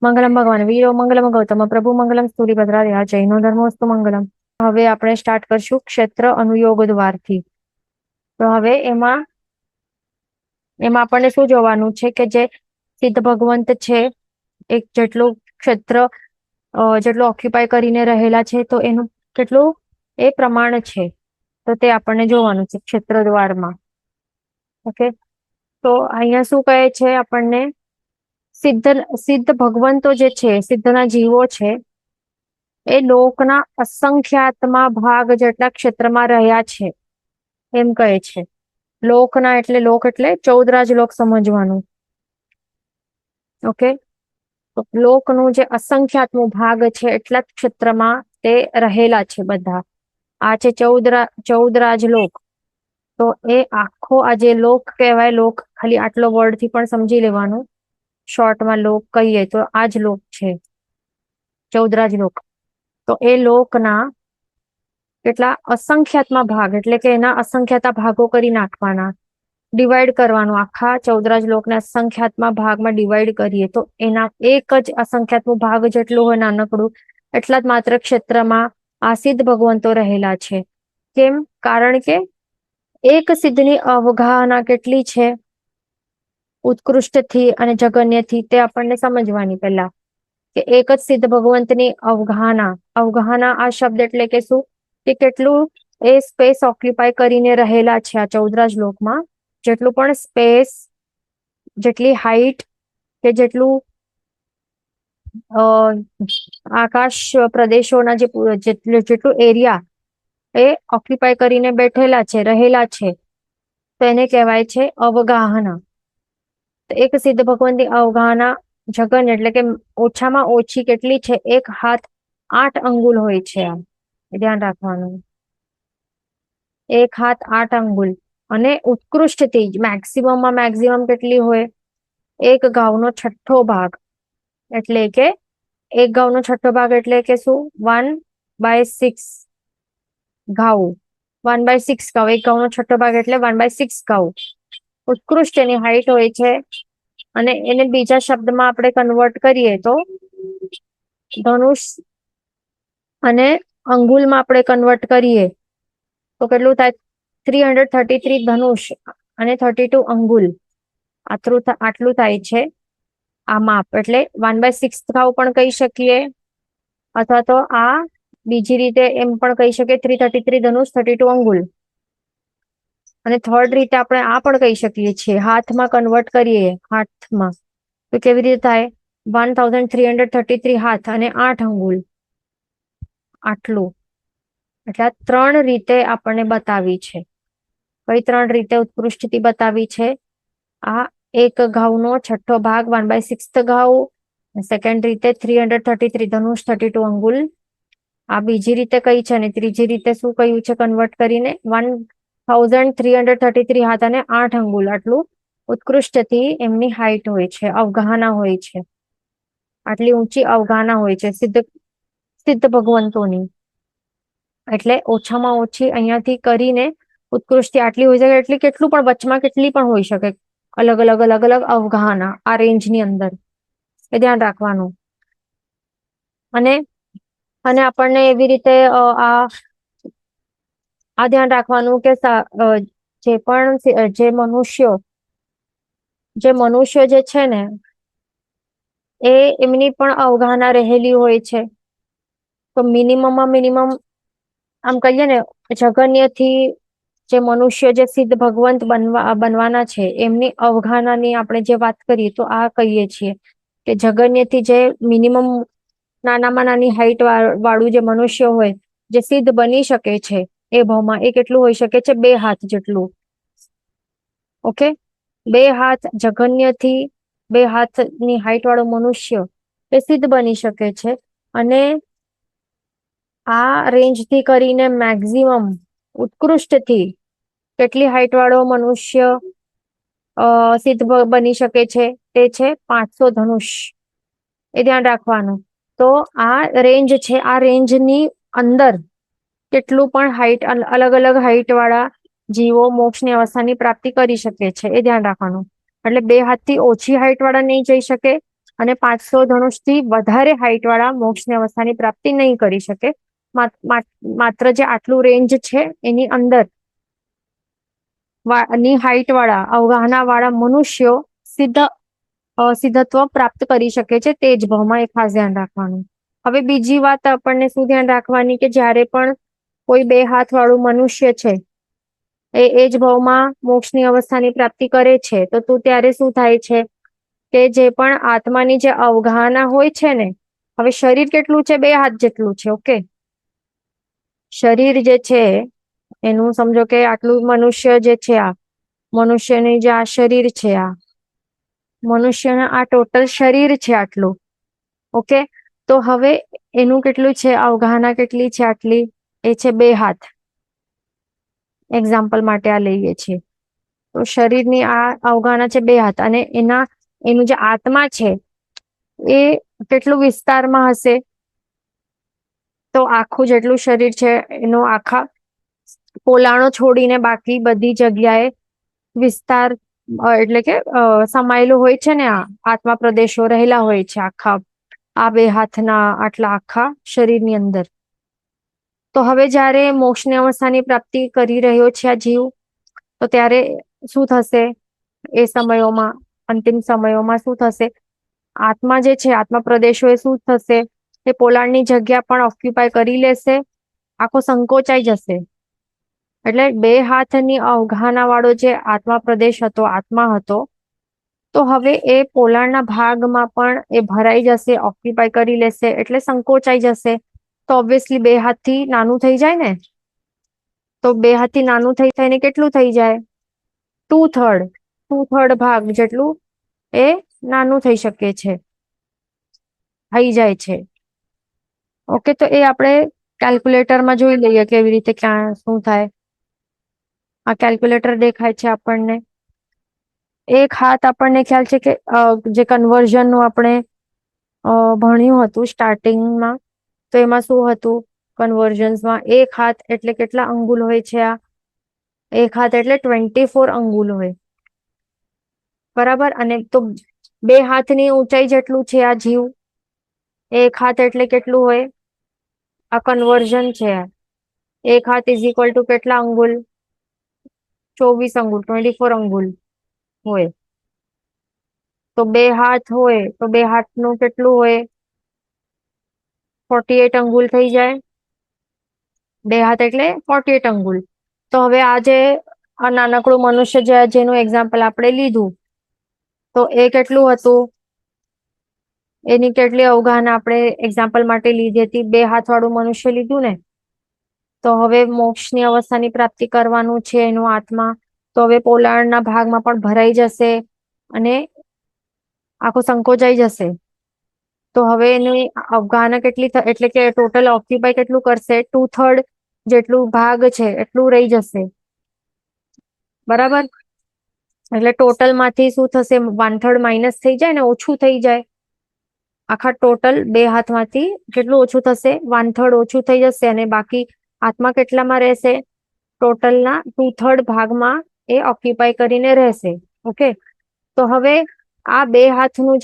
મંગલમ ભગવાન વીરો મંગલમ ગૌતમ પ્રભુ મંગલમ સ્તુલિભદ્રા જૈનો ધર્મોસ્તુ મંગલમ. હવે આપણે સ્ટાર્ટ કરશું ક્ષેત્ર અનુયોગ દ્વારથી. તો હવે એમાં આપણને શું જોવાનું છે કે જે સિદ્ધ ભગવંત છે એક જેટલું ક્ષેત્ર જેટલું ઓક્યુપાય કરીને રહેલા છે તો એનું કેટલું એ પ્રમાણ છે તો તે આપણને જોવાનું છે ક્ષેત્ર દ્વારમાં. ઓકે, તો અહીંયા શું કહે છે આપણને, સિદ્ધ ભગવંતો જે છે, સિદ્ધના જીવો છે, એ લોકના અસંખ્યાતમાં ભાગ જેટલા ક્ષેત્રમાં રહ્યા છે એમ કહે છે. લોકના એટલે લોક એટલે 14 લોક સમજવાનું. ઓકે, તો લોકનું જે અસંખ્યાતમો ભાગ છે એટલા જ ક્ષેત્રમાં તે રહેલા છે બધા. આ છે 14 લોક. તો એ આખો આ જે લોક કહેવાય, લોક ખાલી આટલો વર્ડ થી પણ સમજી લેવાનું. શોર્ટમાં લોક કહીએ તો આ જ લોક છે, 14 લોક. તો એ લોકના કેટલા અસંખ્યાતમાં ભાગ એટલે કે એના અસંખ્યાતા ભાગો કરી નાખવાના, ડિવાઈડ કરવાનું. આખા 14 લોકના અસંખ્યાતમાં ભાગમાં ડિવાઈડ કરીએ તો એના એક જ અસંખ્યાતનું ભાગ જેટલું હોય નાનકડું, એટલા જ માત્ર ક્ષેત્રમાં આ સિદ્ધ ભગવંતો રહેલા છે. કેમ? કારણ કે એક સિદ્ધની અવગાહના કેટલી છે ઉત્કૃષ્ટથી અને જગન્યથી, તે આપણને સમજવાની પહેલા. કે એક જ સિદ્ધ ભગવંતની અવગાહના આ શબ્દ એટલે કે શું, કે કેટલું એ સ્પેસ ઓક્યુપાય કરીને રહેલા છે આ 14 લોકમાં. જેટલું પણ સ્પેસ, જેટલી હાઈટ કે જેટલું આકાશ પ્રદેશોના જેટલું એરિયા એ ઓક્યુપાય કરીને બેઠેલા છે, રહેલા છે, તો એને કહેવાય છે અવગાહના. તો એક સિદ્ધ ભગવંતની અવગાહના જગન એટલે કે ઓછામાં ઓછી કેટલી છે, 1 હાથ 8 અંગુલ હોય છે. આ ધ્યાન રાખવાનું, 1 હાથ 8 અંગુલ. અને ઉત્કૃષ્ટથી મેક્સિમમ કેટલી હોય, 1 ગાઉનો છઠ્ઠો ભાગ. એટલે કે 1 ગાઉનો છઠ્ઠો ભાગ એટલે કે શું, 1/6 ઘાવ. 1/6 ઘાવ, 1 ગાઉનો છઠ્ઠો ભાગ એટલે 1/6 ઘાવ. ઉત્કૃષ્ટ એની હાઈટ હોય છે. અને એને બીજા શબ્દમાં આપણે કન્વર્ટ કરીએ તો ધનુષ અને અંગુલમાં આપણે કન્વર્ટ કરીએ તો કેટલું થાય, 333 ધનુષ અને 32 અંગુલ. આટલું થાય છે આ માપ. એટલે 1/6 ઘાવ પણ કહી શકીએ, અથવા તો આ બીજી રીતે એમ પણ કહી શકીએ 333 ધનુષ 32 અંગુલ. અને થર્ડ રીતે આપણે આ પણ કહી શકીએ છીએ, હાથમાં કન્વર્ટ કરીએ હાથમાં તો કેવી રીતે થાય, 1333 હાથ અને 8 અંગુલ. આટલું. એટલે 3 રીતે આપણને બતાવી છે. કઈ 3 રીતે ઉત્કૃષ્ટથી બતાવી છે? આ 1 ઘાવનો છઠ્ઠો ભાગ 1/6 ઘાવ, સેકન્ડ રીતે 333 ધનુષ 32 અંગુલ. આ બીજી રીતે કઈ છે, અને ત્રીજી રીતે શું કહ્યું છે કન્વર્ટ કરીને, 1333 હાથ અને 8 અંગુલ. આટલું ઉત્કૃષ્ટથી એમની હાઈટ હોય છે, અવગાહના હોય છે. આટલી ઊંચી અવગાહના હોય છે સિદ્ધ ભગવંતોની. એટલે ઓછામાં ઓછી અહીંયાથી કરીને ઉત્કૃષ્ટથી આટલી હોઈ શકે, એટલે કેટલું પણ વચમાં કેટલી પણ હોઈ શકે, અલગ અલગ અવગાહના આ રેન્જની અંદર. એ ધ્યાન રાખવાનું. અને આપણને એવી રીતે આ ધ્યાન રાખવાનું કે જે મનુષ્ય જે છે ને, એ એમની પણ અવગાહના રહેલી હોય છે. તો મિનિમમ આમ કહીએ ને, જગન્યથી જે મનુષ્ય જે સિદ્ધ ભગવંત બનવાના છે એમની અવગાહનાની આપણે જે વાત કરીએ તો આ કહીએ છીએ કે જગન્યથી જે મિનિમમ નાનામાં નાની હાઈટ વાળું જે મનુષ્ય હોય, જે સિદ્ધ બની શકે છે એ ભાવમાં, એ કેટલું હોઈ શકે છે, 2 હાથ જેટલું. ઓકે, 2 હાથ જગન્યથી 2 હાથની હાઈટ વાળો મનુષ્ય એ સિદ્ધ બની શકે છે. અને આ રેન્જથી કરીને મેક્સિમમ ઉત્કૃષ્ટથી કેટલી હાઈટ વાળો મનુષ્ય સિદ્ધ બની શકે છે, તે છે 500 ધનુષ. એ ધ્યાન રાખવાનું. તો આ રેન્જ છે, આ રેન્જની અંદર કેટલું પણ હાઈટ, અલગ અલગ હાઈટ વાળા જીવો મોક્ષની અવસ્થાની પ્રાપ્તિ કરી શકે છે. એ ધ્યાન રાખવાનું. એટલે 2 હાથથી ઓછી હાઈટ વાળા નહીં જઈ શકે, અને 500 ધનુષથી વધારે હાઈટ વાળા મોક્ષની અવસ્થાની પ્રાપ્તિ નહીં કરી શકે. માત્ર જે આટલું રેન્જ છે એની અંદર ની હાઈટ વાળા અવગાહના વાળા મનુષ્યો સિદ્ધત્વ પ્રાપ્ત કરી શકે છે. તે જ ભાવમાં એ ખાસ ધ્યાન રાખવાનું. હવે બીજી વાત આપણને શું ધ્યાન રાખવાની કે જ્યારે પણ કોઈ 2 હાથ વાળું મનુષ્ય છે એ જ ભાવમાં મોક્ષની અવસ્થાની પ્રાપ્તિ કરે છે તો તું ત્યારે શું થાય છે કે જે પણ આત્માની જે અવગાહના હોય છે ને, હવે શરીર કેટલું છે? 2 હાથ જેટલું છે. ઓકે, શરીર જે છે એનું સમજો કે આટલું મનુષ્ય જે છે, આ મનુષ્યની જે આ શરીર છે, આ મનુષ્યના આ ટોટલ શરીર છે આટલું. ઓકે, તો હવે એનું કેટલું છે? અવગાહના કેટલી છે? આટલી એ છે 2 હાથ. એક્ઝામ્પલ માટે આ લઈએ છીએ. તો શરીરની આ અવગાહના છે 2 હાથ, અને એનું જે આત્મા છે એ કેટલું વિસ્તારમાં હશે? તો આખું જેટલું શરીર છે એનો આખા પોલાણો છોડીને બાકી બધી જગ્યાએ વિસ્તાર એટલે કે સમાયેલું હોય છે ને, આ આત્મા પ્રદેશો રહેલા હોય છે આખા આ 2 હાથના આટલા આખા શરીરની અંદર. તો હવે જ્યારે મોક્ષની અવસ્થાની પ્રાપ્તિ કરી રહ્યો છે આ જીવ, તો ત્યારે શું થશે? એ સમયોમાં, અંતિમ સમયોમાં શું થશે? આત્મા જે છે, આત્મા પ્રદેશો એ શું થશે? એ પોલાણની જગ્યા પણ ઓક્યુપાય કરી લેશે, આખો સંકોચાઈ જશે. એટલે 2 હાથની અવગાહના વાળો જે આત્મા પ્રદેશ હતો, આત્મા હતો, તો હવે એ પોલાણના ભાગમાં પણ એ ભરાઈ જશે, ઓક્યુપાય કરી લેશે, એટલે સંકોચાઈ જશે. તો ઓબ્વિયસલી 2 હાથથી નાનું થઈ જાય ને. તો 2 હાથથી નાનું થઈ થઈને કેટલું થઈ જાય? 2/3 ભાગ જેટલું એ નાનું થઈ શકે છે, થઈ જાય છે. ઓકે, તો એ આપણે કેલ્ક્યુલેટરમાં જોઈ લઈએ કેવી રીતે ક્યાં શું થાય. આ કેલ્ક્યુલેટર દેખાય છે આપણને. એક હાથ આપણને ખ્યાલ છે કે જે કન્વર્ઝનનું આપણે ભણ્યું હતું સ્ટાર્ટિંગમાં, તો એમાં શું હતું? કન્વર્ઝન્સમાં 1 હાથ એટલે કેટલા અંગુલ હોય છે? આ 1 હાથ એટલે 24 અંગુલ હોય, બરાબર. અને તો 2 હાથની ઊંચાઈ જેટલું છે આ જીવ. 1 હાથ એટલે કેટલું હોય? આ કન્વર્ઝન છે. 1 હાથ ઇઝ ઇક્વલ ટુ કેટલા અંગુલ? 24 અંગુલ, 24 અંગુલ હોય. તો 2 હાથ હોય તો 2 હાથનું કેટલું હોય? 48 અંગુલ થઈ જાય. 2 હાથ એટલે 48 અંગુલ. તો હવે આ જે નાનકડું મનુષ્ય જેનું એક્ઝામ્પલ આપણે લીધું, તો એ કેટલું હતું? એની કેટલી અવગાહના આપણે એક્ઝામ્પલ માટે લીધી હતી? 2 હાથ વાળું મનુષ્ય લીધું ને. તો હવે મોક્ષની અવસ્થાની પ્રાપ્તિ કરવાનું છે એનું આત્મા, તો હવે પોલાણના ભાગમાં પણ ભરાઈ જશે અને આખો સંકોચાઈ જશે. તો હવે એની અવગાહના કેટલી એટલે કે ટોટલ ઓક્યુપાય કેટલું કરશે? 2/3 જેટલું ભાગ છે એટલું રહી જશે, બરાબર. એટલે ટોટલ માંથી શું થશે? 1/3 માઇનસ થઈ જાય ને, ઓછું થઈ જાય. આખા ટોટલ 2 હાથમાંથી કેટલું ઓછું થશે? 1/3 ઓછું થઈ જશે, અને બાકી આત્મા કેટલામાં રહેશે? ટોટલના 2/3 ભાગમાં એ ઓક્યુપાય કરીને રહેશે. ઓકે, તો હવે આ 2 હાથનું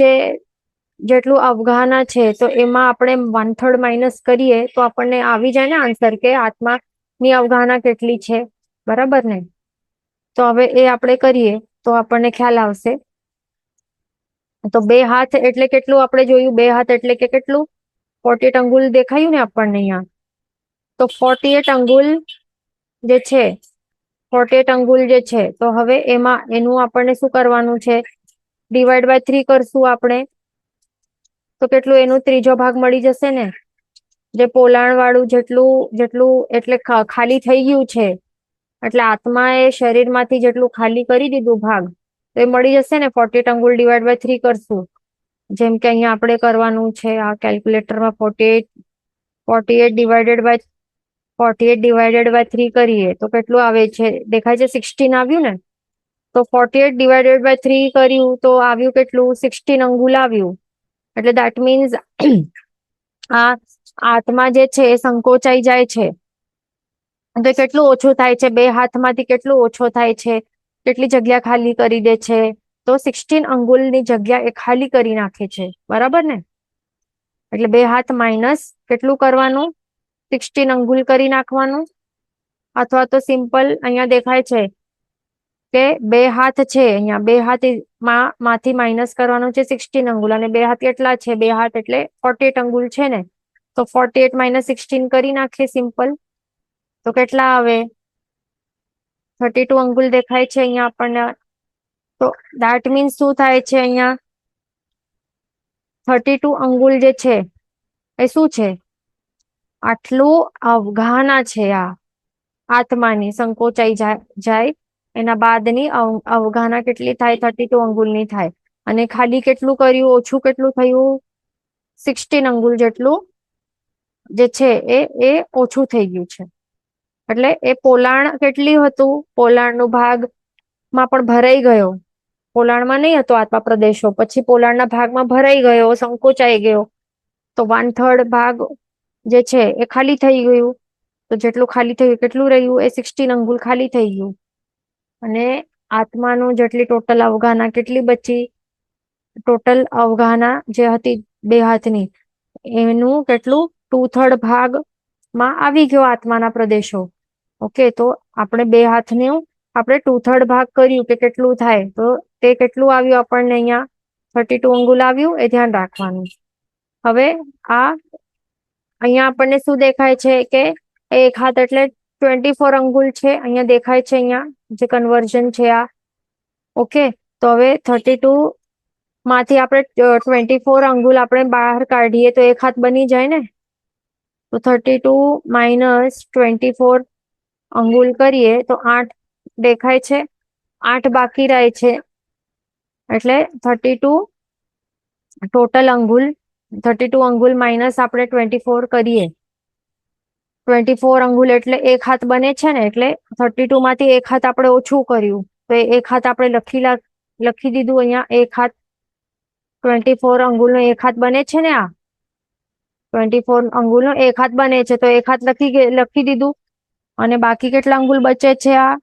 જેટલું અવગાહના છે, તો એમાં આપણે 1/3 માઇનસ કરીએ તો આપણને આવી જાય ને આન્સર કે આત્માની અવગાહના કેટલી છે, બરાબર ને. તો હવે એ આપણે કરીએ તો આપણને ખ્યાલ આવશે. તો 2 હાથ એટલે કેટલું આપણે જોયું? 2 હાથ એટલે કે કેટલું? 48 અંગુલ દેખાયું ને આપણને અહીંયા. તો 48 અંગુલ જે છે, 48 અંગુલ જે છે, તો હવે એનું આપણને શું કરવાનું છે? ડિવાઈડ બાય 3 કરશું આપણે, તો કેટલું? એનું 3જો ભાગ મળી જશે ને. જે પોલાણ વાળું જેટલું એટલે ખાલી થઈ ગયું છે, એટલે આત્માએ શરીરમાંથી જેટલું ખાલી કરી દીધું ભાગ, તો એ મળી જશે ને. 48 અંગુલ ડિવાઈડ બાય 3 કરશું, જેમ કે અહીંયા આપણે કરવાનું છે આ કેલ્ક્યુલેટરમાં. 48 ડિવાઈડેડ બાય 3 કરીએ તો કેટલું આવે છે? દેખાય છે 16 આવ્યું ને. તો 48 ડિવાઈડેડ બાય 3 કર્યું તો આવ્યું કેટલું? 16 અંગુલ આવ્યું. એટલે દેટ મીન્સ આ આત્મા જે છે એ સંકોચાઈ જાય છે. તો કેટલું ઓછું થાય છે? 2 હાથમાંથી કેટલું ઓછો થાય છે? કેટલી જગ્યા ખાલી કરી દે છે? તો 16 અંગુલની જગ્યા એ ખાલી કરી નાખે છે, બરાબર ને? એટલે 2 હાથ માઇનસ કેટલું કરવાનું? 16 અંગુલ કરી નાખવાનું. અથવા તો સિમ્પલ અહીંયા દેખાય છે કે 2 હાથ છે, અહીંયા 2 હાથ માંથી માઇનસ કરવાનું છે 16 અંગુલ, અને 2 હાથ કેટલા છે? 2 હાથ એટલે 48 અંગુલ છે ને, તો 48 માઇનસ 16 કરી નાખીએ સિમ્પલ. તો કેટલા આવે? 32 અંગુલ દેખાય છે અહીંયા આપણને. તો દેટ મીન્સ શું થાય છે અહીંયા? 32 અંગુલ જે છે એ શું છે? આટલું અવગાહના છે. આ આત્માની સંકોચાઈ જાય એના બાદની અવગાહના કેટલી થાય? 32 અંગુલની થાય. અને ખાલી કેટલું કર્યું? ઓછું કેટલું થયું? 16 અંગુલ જેટલું જે છે એ ઓછું થઈ ગયું છે. એટલે એ પોલાણ કેટલી હતું? પોલાણનો ભાગમાં પણ ભરાઈ ગયો. પોલાણમાં નહીં હતો આત્મા પ્રદેશો, પછી પોલાણના ભાગમાં ભરાઈ ગયો, સંકોચાઈ ગયો, તો 1/3 ભાગ જે છે એ ખાલી થઈ ગયું. તો જેટલું ખાલી થયું કેટલું રહ્યું? એ 16 અંગુલ ખાલી થઈ ગયું. અને આત્માનું જેટલી ટોટલ અવગાહના કેટલી બચી? ટોટલ અવગાહના જે હતી 2 હાથની, એનું કેટલું? 2/3 ભાગમાં આવી ગયો આત્માના પ્રદેશો. ઓકે, તો આપણે 2 હાથનું આપણે 2/3 ભાગ કર્યું કે કેટલું થાય? તો તે કેટલું આવ્યું આપણને અહીંયા? 32 અંગુલ આવ્યું, એ ધ્યાન રાખવાનું. હવે આ અહીંયા આપણને શું દેખાય છે કે 1 હાથ એટલે 24 અંગુલ છે, અહીંયા દેખાય છે, અહીંયા જે કન્વર્ઝન છે આ. ઓકે, તો હવે 32 માંથી આપણે 24 અંગુલ આપણે બહાર કાઢીએ તો 1 હાથ બની જાય ને. તો 32 માઇનસ 24 અંગુલ કરીએ તો 8 દેખાય છે, 8 બાકી રહે છે. એટલે 32 ટોટલ અંગુલ, 32 અંગુલ માઇનસ આપણે 24 કરીએ, 24 અંગુલ એટલે 1 હાથ બને છે ને. એટલે 32 માંથી 1 હાથ આપણે ઓછું કર્યું, તો 1 હાથ આપણે લખી દીધું અહીંયા. 1 હાથ 24 અંગુલનો 1 હાથ બને છે ને. આ 24 અંગુલનો 1 હાથ બને છે, તો 1 હાથ લખી દીધું. અને બાકી કેટલા અંગુલ બચે છે? આ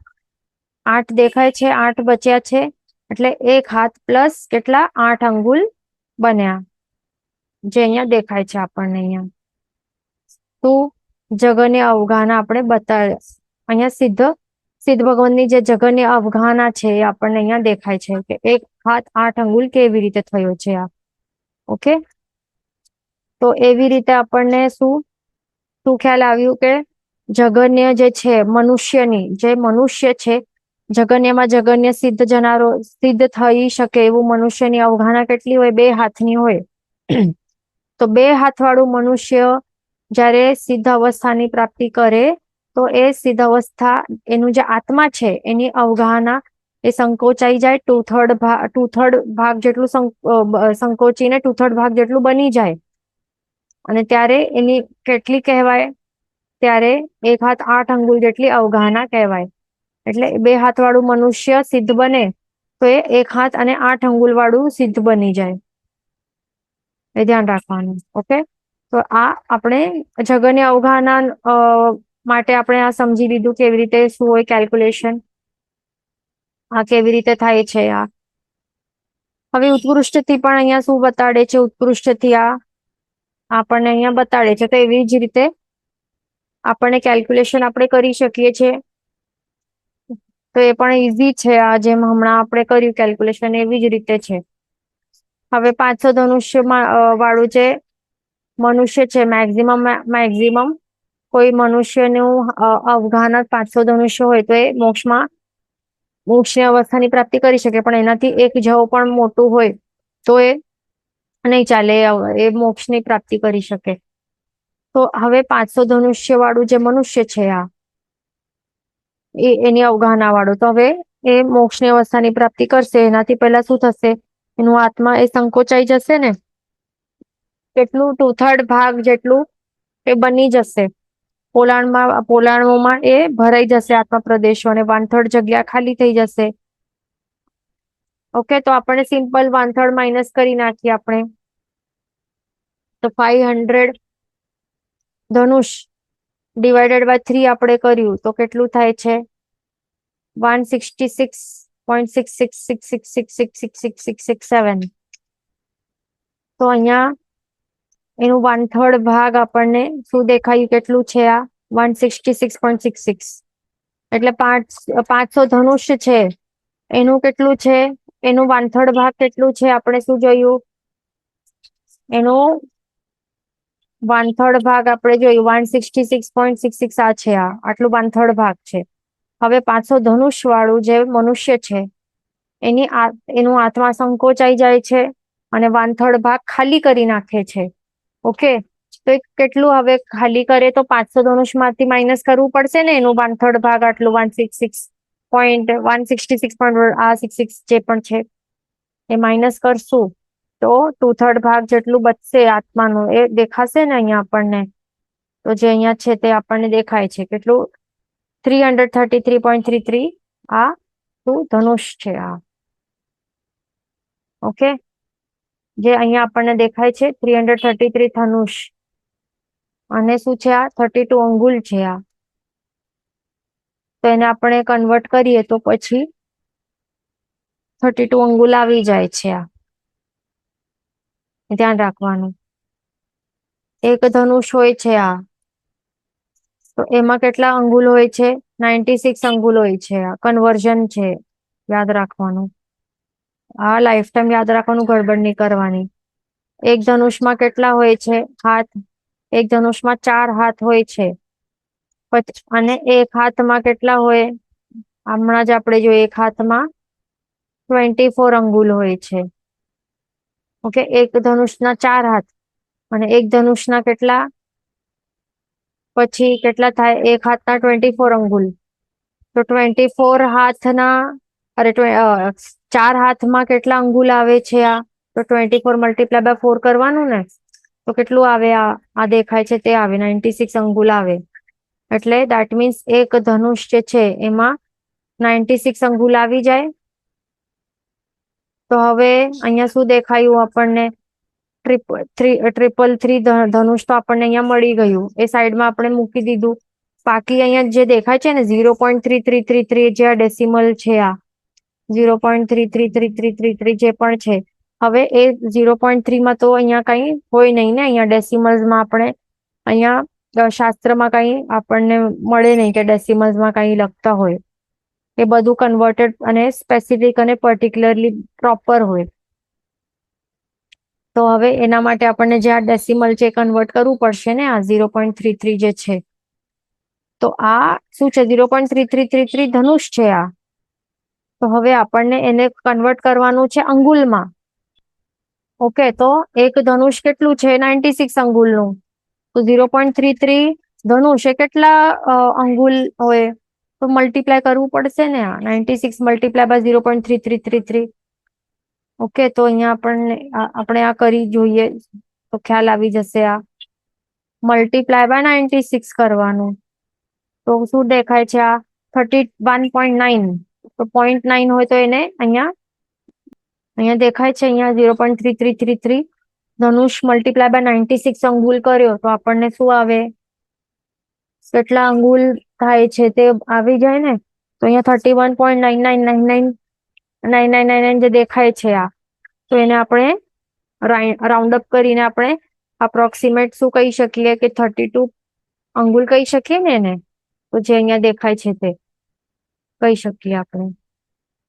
8 દેખાય છે, 8 બચ્યા છે. એટલે 1 હાથ પ્લસ કેટલા? 8 અંગુલ બન્યા, જે અહીંયા દેખાય છે આપણને. અહીંયા તો જગન્ય અવગાહના આપણે બતાવ્યા. અહીંયા સિદ્ધ ભગવાનની જે જગન્ય અવગાહના છે એ આપણને અહીંયા દેખાય છે કે 1 હાથ 8 અંગુલ કેવી રીતે થયો છે આ. ઓકે, તો એવી રીતે આપણને શું ખ્યાલ આવ્યું કે જગન્ય જે છે મનુષ્યની, જે મનુષ્ય છે જગન્યમાં જગન્ય સિદ્ધ થઈ શકે એવું મનુષ્યની અવગાહના કેટલી હોય? 2 હાથની હોય. તો 2 હાથ વાળું મનુષ્ય જ્યારે સિદ્ધ અવસ્થાની પ્રાપ્તિ કરે તો એ સિદ્ધ અવસ્થા, એનું જે આત્મા છે એની અવગાહના એ સંકોચાઈ જાય, 2/3 ભાગ જેટલું સંકોચીને 2/3 ભાગ જેટલું બની જાય. અને ત્યારે એની કેટલી કહેવાય? ત્યારે 1 હાથ 8 અંગુલ જેટલી અવગાહના કહેવાય. એટલે 2 હાથ વાળું મનુષ્ય સિદ્ધ બને તો એ 1 હાથ અને 8 અંગુલ વાળું સિદ્ધ બની જાય, એ ધ્યાન રાખવાનું. ઓકે, તો આ આપણે જગન્ય અવગાહના માટે આપણે આ સમજી લીધું કેવી રીતે શું હોય કેલ્ક્યુલેશન, આ કેવી રીતે થાય છે આ. હવે ઉત્કૃષ્ટથી પણ અહીંયા શું બતાડે છે? ઉત્કૃષ્ટથી આ આપણને અહીંયા બતાડે છે. તો એવી જ રીતે આપણને કેલ્ક્યુલેશન આપણે કરી શકીએ છીએ. તો એ પણ ઈઝી છે, આ જેમ હમણાં આપણે કર્યું કેલ્ક્યુલેશન એવી જ રીતે છે. હવે 500 ધનુષ્ય વાળું જે મનુષ્ય છે, મેક્સિમમ કોઈ મનુષ્યનું અવગાહના 500 ધનુષ્ય હોય તો એ મોક્ષની અવસ્થાની પ્રાપ્તિ કરી શકે. પણ એનાથી 1 જવ પણ મોટું હોય તો એ નહીં ચાલે, એ મોક્ષની પ્રાપ્તિ કરી શકે. તો હવે 500 ધનુષ્ય વાળું જે મનુષ્ય છે આ એની અવગાહના વાળું, તો હવે એ મોક્ષની અવસ્થાની પ્રાપ્તિ કરશે. એનાથી પહેલા શું થશે? એનું આત્મા એ સંકોચાઈ જશે ને, કેટલું? 2/3 ભાગ જેટલું એ બની જશે. પોલાણોમાં એ ભરાઈ જશે આત્મા પ્રદેશો, અને 1/3 જગ્યા ખાલી થઈ જશે. ઓકે, તો આપણે સિમ્પલ 1/3 માઇનસ કરી નાખીએ આપણે. તો 500 ધનુષ ડિવાઇડેડ બાય 3 આપણે કર્યું તો કેટલું થાય છે? 166 6.6666666667. તો અહીંયા એનું 1/3 ભાગ આપણને શું દેખાયું, કેટલું છે આ 166.66. એટલે 500 ધનુષ્ય છે, એનું કેટલું છે, એનું 1/3 ભાગ કેટલું છે, આપણે શું જોયું, એનું 1/3 ભાગ આપણે જોયું 166.66 આ છે, આટલું 1/3 ભાગ છે. હવે 500 ધનુષ વાળું જે મનુષ્ય છે એનું આત્મા સંકોચાઈ જાય છે અને 1/3 ભાગ ખાલી કરી નાખે છે. ઓકે, તો કેટલું હવે ખાલી કરે તો 500 ધનુષ માંથી માઇનસ કરવું પડશે ને, એનું 1/3 ભાગ આટલું 166.166 જે પણ છે એ માઇનસ કરશું તો 2/3 ભાગ જેટલું બચશે આત્માનું એ દેખાશે ને અહીંયા આપણને. તો જે અહીંયા છે તે આપણને દેખાય છે કેટલું 333.33 આ શું ધનુષ છે આ. ઓકે, જે અહીંયા આપણને દેખાય છે 333 ધનુષ અને શું છે આ 32 અંગુલ છે આ. તો એને આપણે કન્વર્ટ કરીએ તો પછી 32 અંગુલ આવી જાય છે આ, ધ્યાન રાખવાનું. એક ધનુષ હોય છે આ, તો એમાં કેટલા અંગુલ હોય છે, 96 અંગુલ હોય છે. આ કન્વર્ઝન છે, યાદ રાખવાનું. આ લાઈફ ટાઈમ યાદ રાખવાનું, ગડબડ નહીં કરવાની. એક ધનુષમાં કેટલા હોય છે હાથ, એક ધનુષમાં 4 હાથ હોય છે. અને એક હાથમાં કેટલા હોય, હમણાં જ આપણે જો એક હાથમાં 24 અંગુલ હોય છે. ઓકે, એક ધનુષના 4 હાથ અને એક ધનુષના કેટલા, પછી કેટલા થાય, એક હાથના 24 અંગુલ. તો 24 હાથના અરે 4 હાથમાં કેટલા અંગુલ આવે છે આ, તો 24 મલ્ટીપ્લાય બાય 4 કરવાનું ને, તો કેટલું આવે, આ દેખાય છે તે આવે 96 અંગુલ આવે. એટલે દેટ મીન્સ એક ધનુષ જે છે એમાં 96 અંગુલ આવી જાય. તો હવે અહીંયા શું દેખાયું આપણને, 333 ધનુષ તો આપણને અહીંયા મળી ગયું, એ સાઈડમાં આપણે મૂકી દીધું. બાકી અહીંયા જે દેખાય છે ને 0.3333 જે આ ડેસિમલ છે, આ 0.333333 જે પણ છે, હવે એ 0.3 માં તો અહીંયા કઈ હોય નહીં ને, અહીંયા ડેસિમલ્સમાં આપણે અહીંયા શાસ્ત્રમાં કઈ આપણને મળે નહીં કે ડેસિમલ્સમાં કઈ લખતા હોય. એ બધું કન્વર્ટેડ અને સ્પેસિફિક અને પર્ટિક્યુલરલી પ્રોપર હોય. તો હવે એના માટે આપણને જે આ ડેસિમલ છે કન્વર્ટ કરવું પડશે ને, આ 0.33 જે છે. તો આ શું છે, 0.3333 ધનુષ છે આ. તો હવે આપણને એને કન્વર્ટ કરવાનું છે અંગુલમાં. ઓકે, તો એક ધનુષ કેટલું છે, 96 અંગુલનું. તો 0.33 ધનુષ એ કેટલા અંગુલ હોય, તો મલ્ટીપ્લાય કરવું પડશે ને, આ 96 મલ્ટીપ્લાય બાય 0.3333. ઓકે, તો અહીંયા આપણે આ કરી જોઈએ તો ખ્યાલ આવી જશે. આ મલ્ટીપ્લાય બાય 96 કરવાનું તો શું દેખાય છે, આ 31.9. તો 0.9 હોય તો એને અહીંયા દેખાય છે, અહીંયા 0.3333 ધનુષ મલ્ટીપ્લાય બાય 96 અંગુલ કર્યો તો આપણને શું આવે, કેટલા અંગુલ થાય છે તે આવી જાય ને. તો અહીંયા 31.99999999 જે દેખાય છે આ, તો એને આપણે રાઉન્ડ અપ કરીને આપણે અપ્રોક્સિમેટ શું કહી શકીએ કે 32 અંગુલ કહી શકીએ ને એને. તો જે અહીંયા દેખાય છે તે કહી શકીએ આપણે.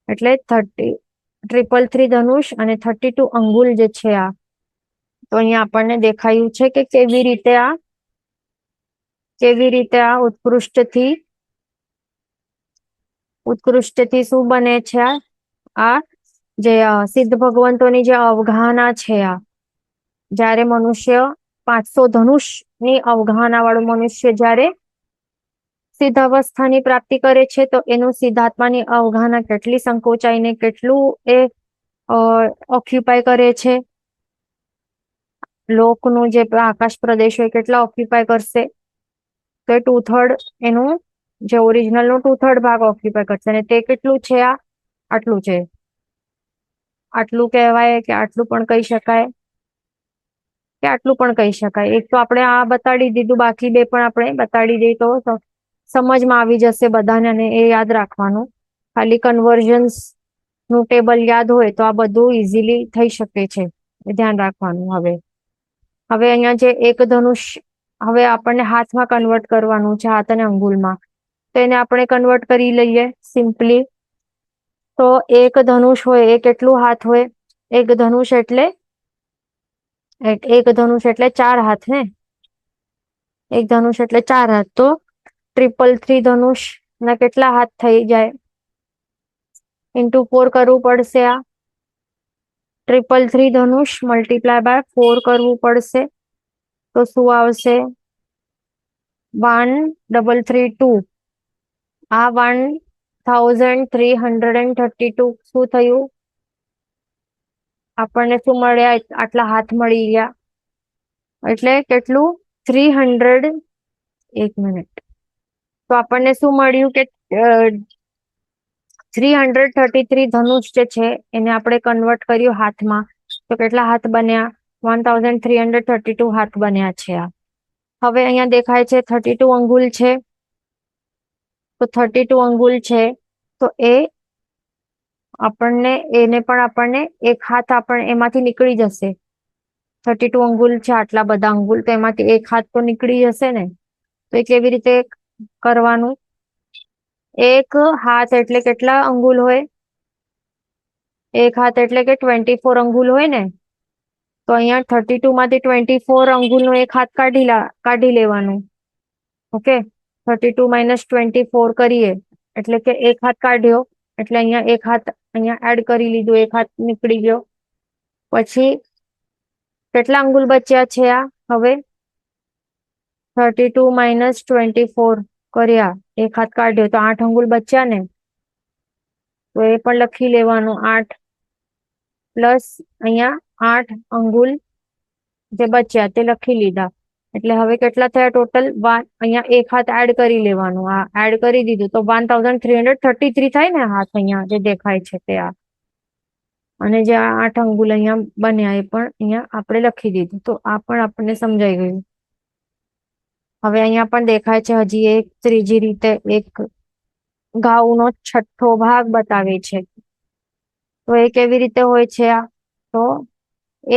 એટલે 333 ધનુષ અને 32 અંગુલ જે છે આ. તો અહીંયા આપણને દેખાયું છે કે કેવી રીતે આ ઉત્કૃષ્ટથી શું બને છે, આ જે સિદ્ધ ભગવંતોની જે અવગાહના છે, આ જ્યારે મનુષ્ય 500 ધનુષની અવગાહના વાળું મનુષ્ય જ્યારે સિદ્ધ અવસ્થાની પ્રાપ્તિ કરે છે તો એનું સિદ્ધાત્માની અવગાહના કેટલી સંકોચાઈને કેટલું એ ઓક્યુપાય કરે છે. લોકનું જે આકાશ પ્રદેશ હોય કેટલા ઓક્યુપાય કરશે, તો 2/3 એનું જે ઓરિજિનલ નું 2/3 ભાગ ઓક્યુપાય કરશે. અને તે કેટલું છે, આ આટલું છે. આટલું કહેવાય કે આટલું પણ કહી શકાય કે આટલું પણ કહી શકાય. એક તો આપણે આ બતાડી દીધું, બાકી બે પણ આપણે બતાડી દઈએ તો સમજમાં આવી જશે બધાને, અને એ યાદ રાખવાનું. ખાલી કન્વર્ઝન્સ નું ટેબલ યાદ હોય તો આ બધું ઇઝીલી થઈ શકે છે. એ ધ્યાન રાખવાનું. હવે અહીંયા જે એક ધનુષ, હવે આપણને હાથમાં કન્વર્ટ કરવાનું છે, હાથ અને અંગુલમાં. તો એને આપણે કન્વર્ટ કરી લઈએ સિમ્પલી. તો એક ધનુષ હોય એ કેટલું હાથ હોય? એક ધનુષ એટલે 4 હાથ ને. એક ધનુષ એટલે 4 હાથ. તો 333 ધનુષ ના કેટલા હાથ થઈ જાય? ઇન્ટુ 4 કરવું પડશે. આ 333 ધનુષ મલ્ટીપ્લાય બાય 4 કરવું પડશે. તો શું આવશે? 1332. આ 1332 શું થયું? આપણને શું મળ્યા? આટલા હાથ મળી ગયા. એટલે કેટલું? 300. એક મિનિટ. તો આપણને શું મળ્યું કે 333 ધનુષ જે છે એને આપણે કન્વર્ટ કર્યું હાથમાં. તો કેટલા હાથ બન્યા? 1332 હાથ બન્યા છે. આ હવે અહીંયા દેખાય છે 32 અંગુલ છે. તો 32 અંગુલ છે તો એને પણ આપણને એક હાથ એમાંથી નીકળી જશે. 32 અંગુલ છે, આટલા બધા અંગુલ, તો એમાંથી એક હાથ તો નીકળી જશે ને. તો એ કેવી રીતે કરવાનું? એક હાથ એટલે કેટલા અંગુલ હોય? એક હાથ એટલે કે 24 અંગુલ હોય ને. તો અહીંયા 32 માંથી 24 અંગુલનો એક હાથ કાઢી લેવાનું. ઓકે, 32 માઇનસ 24 કરીએ એટલે કે એક હાથ કાઢ્યો. એટલે અહીંયા એક હાથ અહીંયા એડ કરી લીધું, એક હાથ નીકળી ગયો. પછી કેટલા અંગુલ બચ્યા છે? આ હવે 32 માઇનસ 24 કર્યા, એક હાથ કાઢ્યો તો 8 અંગુલ બચ્યા ને. તો એ પણ લખી લેવાનું. 8 પ્લસ અહીંયા 8 અંગુલ જે બચ્યા તે લખી લીધા. એટલે હવે કેટલા થયા ટોટલ? અહીંયા એક હાથ એડ કરી લેવાનું. આ એડ કરી દીધું તો 1333 થાય ને હાથ અહીંયા જે દેખાય છે તે. આ અને જે 8 અંગુલ અહીંયા બન્યા એ પણ અહીંયા આપણે લખી દીધું. તો આ પણ આપણને સમજાઈ ગયું. હવે અહીંયા પણ દેખાય છે હજી એક ત્રીજી રીતે, એક ઘાવનો છઠ્ઠો ભાગ બતાવે છે. તો એ કેવી રીતે હોય છે? આ તો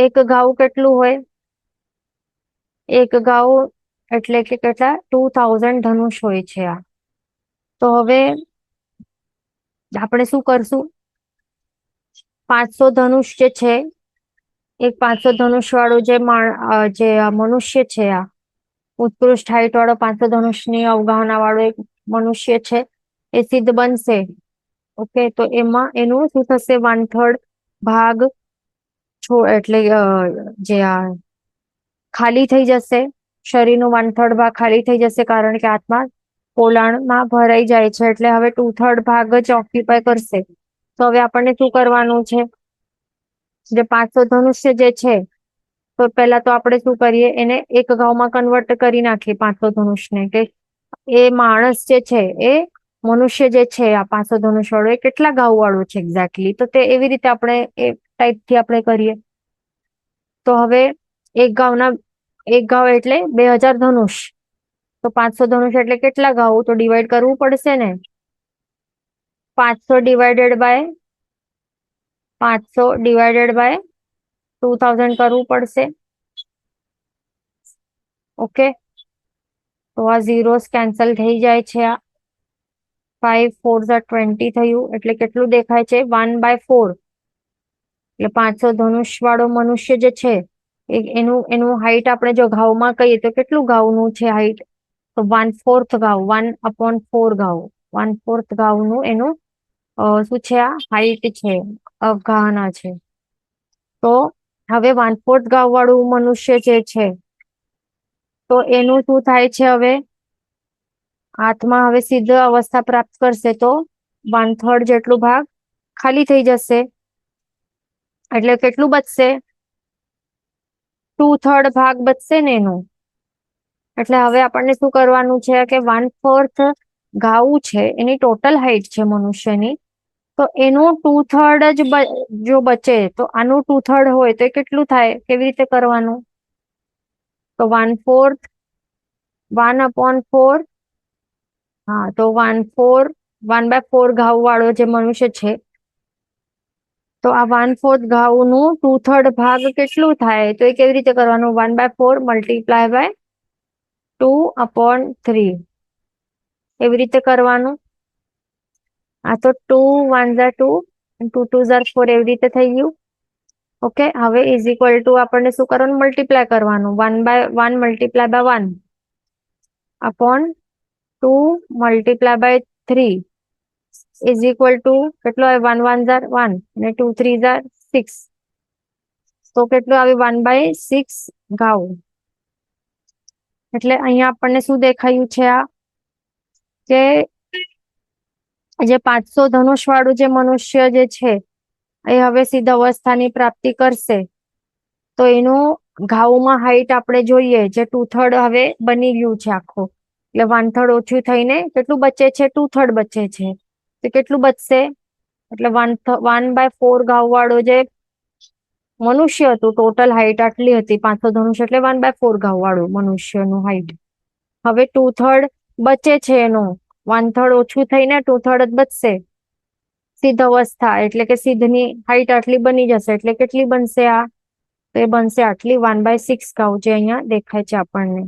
એક ઘાવ કેટલું હોય? એક ઘાવ એટલે કે કેટલા? 2000 ધનુષ હોય છે. આ તો હવે આપણે શું કરશું? 500 ધનુષ જે છે, એક 500 ધનુષ વાળો જે મનુષ્ય છે, આ ઉત્કૃષ્ટ હાઈટ વાળો 500 ધનુષની અવગાહના વાળો એક મનુષ્ય છે, એ સિદ્ધ બનશે. ઓકે, તો એમાં એનું શું થશે? 1/3 ભાગ એટલે જે આ ખાલી થઈ જશે. શરીરનો 1/3 ભાગ ખાલી થઈ જશે, કારણ કે આત્મા પોલાણમાં ભરાઈ જાય છે. એટલે હવે 2/3 ભાગ જ ઓક્યુપાય કરશે. તો હવે આપણને શું કરવાનું છે? જે 500 ધનુષ્ય જે છે, તો પહેલા તો આપણે શું કરીએ? એને એક ઘાવમાં કન્વર્ટ કરી નાખીએ 500 ધનુષને. કે એ માણસ જે છે, એ મનુષ્ય જે છે, આ 500 ધનુષ વાળો એ કેટલા ઘાવ વાળો છે એક્ઝેક્ટલી. તો તે એવી રીતે આપણે એ ટાઈપથી આપણે કરીએ. તો હવે એક ઘાવ એટલે 2000 ધનુષ. તો 500 ધનુષ એટલે કેટલા ઘાવ? તો ડિવાઈડ કરવું પડશે ને. 500 ડિવાઈડેડ બાય 2000 કરવું પડશે. ઓકે, તો આ ઝીરોસ કેન્સલ થઈ જાય છે. આ 5 4 20 થયું. એટલે કેટલું દેખાય છે? 1/4. એટલે 500 ધનુષ વાળો મનુષ્ય જે છે, એનું હાઈટ આપણે જો ઘાવમાં કહીએ તો કેટલું ઘાવનું છે હાઈટ? તો 1/4 ઘાવ, 1/4 ઘાવ, 1/4 ઘાવનું એનું શું છે? આ હાઈટ છે, અવગાહના છે. તો હવે 1/4 ઘાવ વાળું મનુષ્ય જે છે, તો એનું શું થાય છે? હવે આત્મા હવે સિદ્ધ અવસ્થા પ્રાપ્ત કરશે તો 1/3 જેટલું ભાગ ખાલી થઈ જશે. એટલે કેટલું બચશે? 2/3 ભાગ બચશે ને એનું. એટલે હવે આપણને શું કરવાનું છે? કે 1/4 ઘાવ છે, એની ટોટલ હાઈટ છે મનુષ્યની. તો એનું 2/3 જ જો બચે, તો આનું 2/3 હોય તો એ કેટલું થાય? કેવી રીતે કરવાનું? તો 1/4 1/4. હા, તો 1/4 1/4 ઘાવ વાળો જે મનુષ્ય છે, તો આ 1/4 ઘાવનું 2/3 ભાગ કેટલું થાય? તો એ કેવી રીતે કરવાનું? 1/4 મલ્ટીપ્લાય બાય 2/3 એવી રીતે કરવાનું. આ તો 2 1 2 2 2 4 એવી રીતે થઈ ગયું. ઓકે, હવે ઇઝ ઇક્વલ ટુ આપણને શું કરવાનું? મલ્ટીપ્લાય કરવાનું. 1/1 multiply by 1 upon 2 multiply by 3 is equal to કેટલો આવે? 1 1 1 અને 2 3 6. તો કેટલું આવે? 1/6 ઘાવ. એટલે અહીંયા આપણને શું દેખાયું છે? આ કે જે 500 ધનુષ વાળું જે મનુષ્ય જે છે એ હવે સિદ્ધ અવસ્થાની પ્રાપ્તિ કરશે. તો એનું ઘાવમાં હાઈટ આપણે જોઈએ, જે 2/3 હવે બની ગયું છે આખું. એટલે 1/3 ઓછું થઈને કેટલું બચે છે? 2/3 બચે છે. તો કેટલું બચશે? એટલે 1/4 ઘાવ વાળો જે મનુષ્ય હતું, ટોટલ હાઈટ આટલી હતી 500 ધનુષ, એટલે 1/4 ઘાવ વાળું મનુષ્યનું હાઈટ. હવે 2/3 બચે છે, એનું 1/3 ઓછું થઈને 2/3 જ બચશે. સિદ્ધ અવસ્થા એટલે કે સિદ્ધની હાઈટ આટલી બની જશે. એટલે કેટલી બનશે આ? તો એ બનશે આટલી 1/6 ઘાવ, જે અહીંયા દેખાય છે આપણને.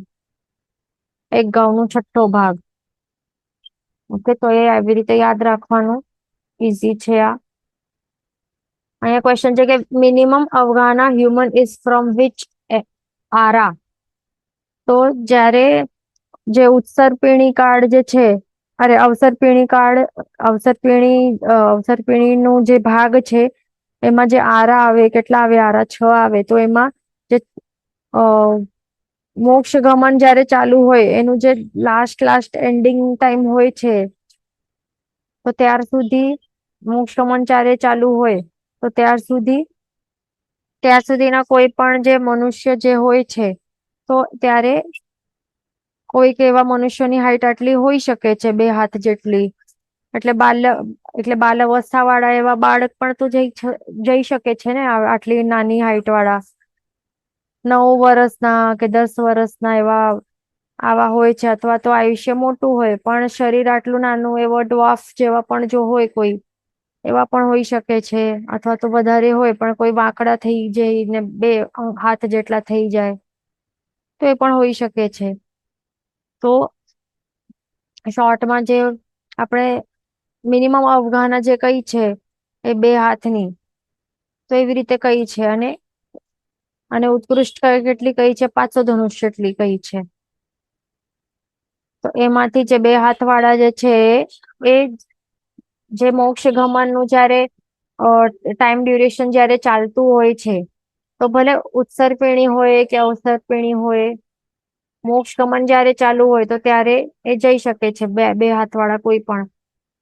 એક ઘાવનો છઠ્ઠો ભાગ. ઓકે, તો એ આવી રીતે યાદ રાખવાનું. ઈઝી છે આ. અહીંયા ક્વેશ્ચન છે કે મિનિમમ અવગાહના હ્યુમન ઇઝ ફ્રોમ વિચ આરા. તો જ્યારે જે ઉત્સર્પિણી કાળ જે છે, અરે અવસર્પિણી નું જે ભાગ છે એમાં જે આરા આવે, કેટલા આવે? આરા 6 આવે. તો એમાં જે મોક્ષ ગમન જયારે ચાલુ હોય, એનું જે લાસ્ટ એન્ડિંગ ટાઈમ હોય છે, તો ત્યાર સુધી મોક્ષ ગમન જ્યારે ચાલુ હોય, તો ત્યાર સુધીના કોઈ પણ જે મનુષ્ય જે હોય છે, તો ત્યારે કોઈક એવા મનુષ્યની હાઈટ આટલી હોઈ શકે છે, 2 હાથ જેટલી. એટલે બાલ અવસ્થા વાળા એવા બાળક પણ તો જઈ શકે છે ને, આટલી નાની હાઈટ વાળા. 9 વર્ષના કે 10 વર્ષના એવા આવા હોય છે. અથવા તો આયુષ્ય મોટું હોય પણ શરીર આટલું નાનું, એવો ડ્વાર્ફ જેવા પણ જો હોય કોઈ, એવા પણ હોઈ શકે છે. અથવા તો વધારે હોય પણ કોઈ વાંકડા થઈ જાય ને 2 હાથ જેટલા થઈ જાય, તો એ પણ હોઈ શકે છે. તો શોર્ટમાં જે આપણે મિનિમમ અવગાહના જે કઈ છે એ 2 હાથની, તો એવી રીતે કઈ છે. અને ઉત્કૃષ્ટ કેટલી કઈ છે? 500 ધનુષ જેટલી કઈ છે. તો એમાંથી જે 2 હાથ વાળા જે છે એ જે મોક્ષ ગમનનું જયારે ટાઈમ ડ્યુરેશન જયારે ચાલતું હોય છે, તો ભલે ઉત્સર્પિણી હોય કે અવસર્પિણી હોય, મોક્ષ ગમન જયારે ચાલુ હોય તો ત્યારે એ જઈ શકે છે. 2 હાથ વાળા કોઈ પણ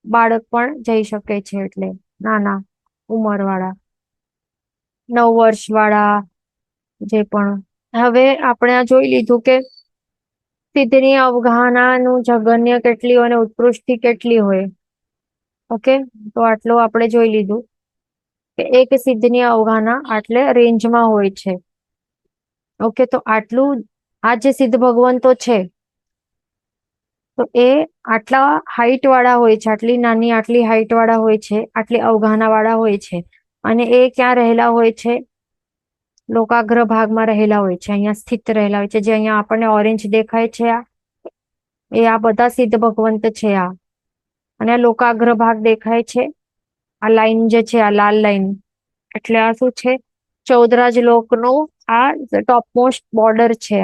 બાળક પણ જઈ શકે છે. એટલે નાના ઉંમર વાળા, 9 વર્ષ વાળા જે પણ. હવે આપણે આ જોઈ લીધું કે સિદ્ધની અવગાહનાનું જગન્ય કેટલી અને ઉત્કૃષ્ટિ કેટલી હોય. ઓકે, તો આટલું આપણે જોઈ લીધું કે એક સિદ્ધની અવગાહના આટલે રેન્જમાં હોય છે. ઓકે, તો આટલું આ જે સિદ્ધ ભગવંતો છે, તો એ આટલા હાઈટ વાળા હોય છે, આટલી નાની આટલી હાઈટ વાળા હોય છે, આટલી અવગાહના વાળા હોય છે. અને એ ક્યાં રહેલા હોય છે? લોકાગ્ર ભાગમાં રહેલા હોય છે. અહીંયા સ્થિત રહેલા હોય છે. જે અહીંયા આપણને ઓરેન્જ દેખાય છે, આ બધા સિદ્ધ ભગવંત છે. અને લોકાગ્ર ભાગ દેખાય છે, આ લાઈન જે છે, આ લાલ લાઈન, એટલે આ શું છે? 14 લોકનું આ ટોપમોસ્ટ બોર્ડર છે.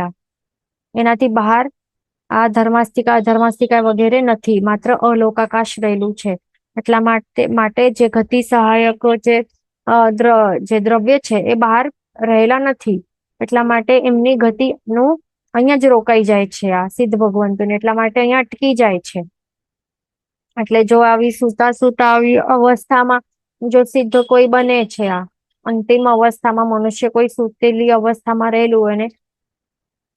એનાથી બહાર આ ધર્માસ્તિકા વગેરે નથી, માત્ર અલોકાકાશ રહેલું છે. એટલા માટે જે ગતિ સહાયકો જે દ્રવ્ય છે એ બહાર રહેલા નથી. એટલા માટે એમની ગતિનું અહીંયા જ રોકાઈ જાય છે આ સિદ્ધ ભગવંતોને. એટલા માટે અહીંયા અટકી જાય છે. એટલે જો આવી સુતા આવી અવસ્થામાં જો સિદ્ધ કોઈ બને છે, આ અંતિમ અવસ્થામાં મનુષ્ય કોઈ સુતેલી અવસ્થામાં રહેલું હોય ને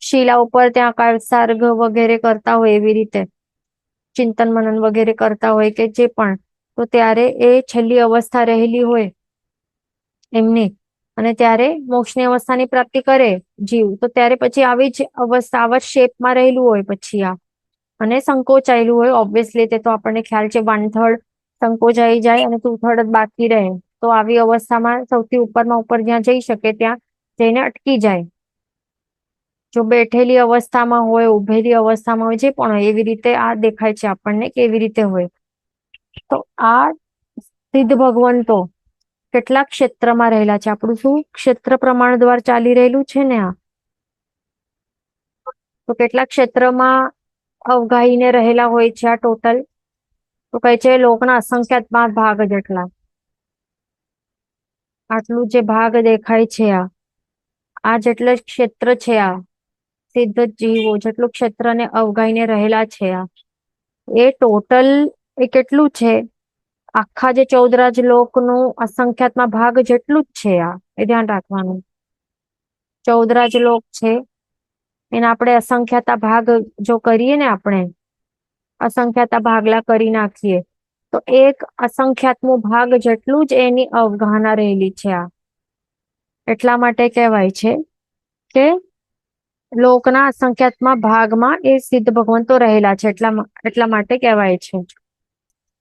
શિલા ઉપર ત્યાં સર્ગ વગેરે કરતા હોય, એવી રીતે ચિંતન મનન વગેરે કરતા હોય કે જે પણ, તો ત્યારે એ છેલ્લી અવસ્થા રહેલી હોય એમની, અને ત્યારે મોક્ષની અવસ્થાની પ્રાપ્તિ કરે જીવ, તો ત્યારે પછી આવી જ અવસ્થા, આવા શેપમાં રહેલું હોય પછી આ, અને સંકોચાયેલું હોય. ઓબ્વિયસલી તે તો આપણને ખ્યાલ છે. 1/3 સંકોચાઈ જાય અને 2/3 જ બાકી રહે, તો આવી અવસ્થામાં સૌથી ઉપરમાં ઉપર જ્યાં જઈ શકે ત્યાં જઈને અટકી જાય. જો બેઠેલી અવસ્થામાં હોય, ઉભેલી અવસ્થામાં હોય, જે પણ હોય, એવી રીતે આ દેખાય છે આપણને કે એવી રીતે હોય. તો આ સિદ્ધ ભગવંતો કેટલાક ક્ષેત્રમાં રહેલા છે. આપણું શું ક્ષેત્ર પ્રમાણ દ્વાર ચાલી રહેલું છે ને આ. તો કેટલાક ક્ષેત્રમાં અવગાહીને રહેલા હોય છે આ ટોટલ. તો કહે છે લોકના અસંખ્યાત ભાગ જેટલા. આટલું જે ભાગ દેખાય છે આ જેટલા ક્ષેત્ર છે, આ સિદ્ધ જીવો જેટલું ક્ષેત્રને અવગાહીને રહેલા છે આ, એ ટોટલ એ કેટલું છે? આખા જે 14 લોકનું અસંખ્યાતમાં ભાગ જેટલું જ છે આ, એ ધ્યાન રાખવાનું. 14 લોક છે એને આપણે અસંખ્યાતા ભાગ જો કરીએ ને, આપણે અસંખ્યાતા ભાગલા કરી નાખીએ તો એક અસંખ્યાતમો ભાગ જેટલું જ એની અવગાહના રહેલી છે આ. એટલા માટે કહેવાય છે કે લોકના અસંખ્યાતમાં ભાગમાં એ સિદ્ધ ભગવંતો રહેલા છે, એટલા માટે કહેવાય છે.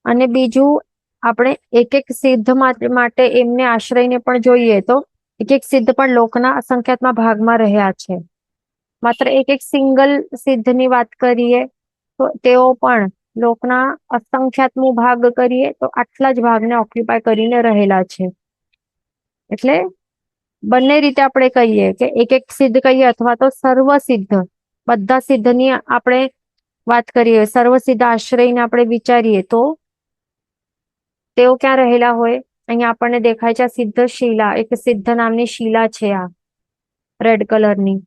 અને બીજું, આપણે એક એક સિદ્ધ માટે એમને આશ્રયને પણ જોઈએ તો એક એક સિદ્ધ પણ લોકના અસંખ્યાતમાં ભાગમાં રહ્યા છે. માત્ર એક એક સિંગલ સિદ્ધની વાત કરીએ તો તેઓ પણ લોકના અસંખ્યાતમો ભાગ કરીએ તો આટલા જ ભાગને ઓક્યુપાય કરીને રહેલા છે. એટલે બંને રીતે આપણે કહીએ કે એક એક સિદ્ધ કહીએ અથવા તો સર્વ સિદ્ધ, બધા સિદ્ધની આપણે વાત કરીએ, સર્વ સિદ્ધ આશ્રયને આપણે વિચારીએ તો તેઓ ક્યાં રહેલા હોય? અહીંયા આપણને દેખાય છે આ સિદ્ધ શિલા, એક સિદ્ધ નામની શિલા છે આ રેડ કલરની.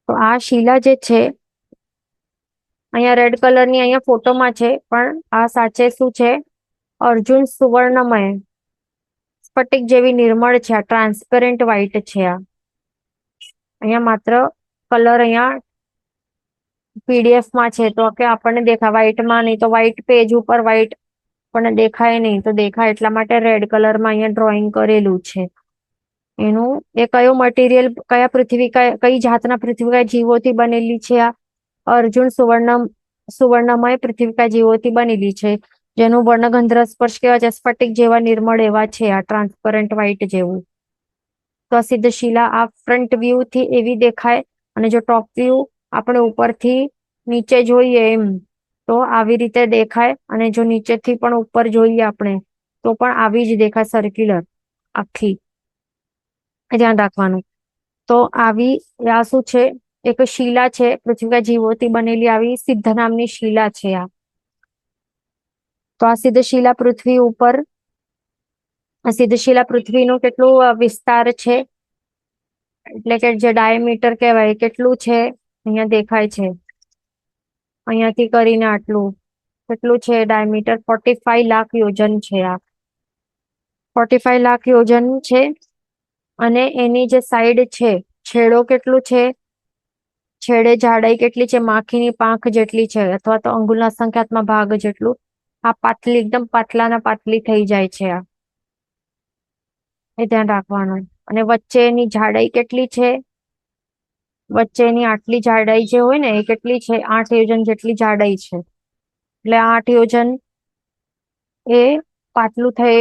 તો આ શિલા જે છે અહીંયા રેડ કલરની અહીંયા ફોટોમાં છે, પણ આ સાચે શું છે? અર્જુન સુવર્ણમય સ્ફટિક જેવી નિર્મળ છે, આ ટ્રાન્સપેરન્ટ વ્હાઈટ છે આ. અહીંયા માત્ર કલર અહીંયા પીડીએફ માં છે તો કે આપણને દેખાય, વ્હાઈટમાં નહીં તો વ્હાઈટ પેજ ઉપર વ્હાઈટ પણ દેખાય નહીં, તો દેખાય એટલા માટે રેડ કલરમાં અહીંયા ડ્રોઈંગ કરેલું છે. એનું એ કયો મટીરિયલ, કયા પૃથ્વી, કઈ જાતના પૃથ્વીકાય જીવોથી બનેલી છે આ? અર્જુન સુવર્ણમય પૃથ્વીકાય જીવોથી બનેલી છે, જેનું વર્ણગંધ્ર સ્પર્શ કેવા છે? સ્ફટિક જેવા નિર્મળ એવા છે આ, ટ્રાન્સપરન્ટ વ્હાઈટ જેવું. તો આ સિદ્ધ શિલા આ ફ્રન્ટ વ્યૂ થી એવી દેખાય, અને જો ટોપ વ્યૂ આપણે ઉપરથી નીચે જોઈએ એમ તો આવી રીતે દેખાય, અને જો નીચેથી પણ ઉપર જોઈએ આપણે તો પણ આવી જ દેખાય, સર્ક્યુલર આખી. ધ્યાન રાખવાનું. તો આવી આ શું છે? એક શિલા છે, પૃથ્વીકા જીવોથી બનેલી આવી સિદ્ધ નામની શિલા છે આ. તો આ સિદ્ધ શિલા પૃથ્વી ઉપર, આ સિદ્ધ શિલા પૃથ્વીનું કેટલું વિસ્તાર છે, એટલે કે જે ડાયામીટર કહેવાય કેટલું છે? અહીંયા દેખાય છે, અહીંયાથી કરીને આટલું કેટલું છે ડાયામીટર? 45 લાખ યોજન છે આ. 45 લાખ યોજન છે. અને એની જે સાઈડ છે, છેડો કેટલું છે? છેડે જાડાઈ કેટલી છે? માખીની પાંખ જેટલી છે, અથવા તો અંગુલના અસંખ્યાતમાં ભાગ જેટલું. આ પાતળી, એકદમ પાતળાના પાતળી થઈ જાય છે આ, એ ધ્યાન રાખવાનું. અને વચ્ચેની જાડાઈ કેટલી છે? વચ્ચેની આટલી જાડાઈ જે હોય ને એ કેટલી છે? 8 યોજન જેટલી જાડાઈ છે. એટલે 8 યોજન એ પાતળું થઈ,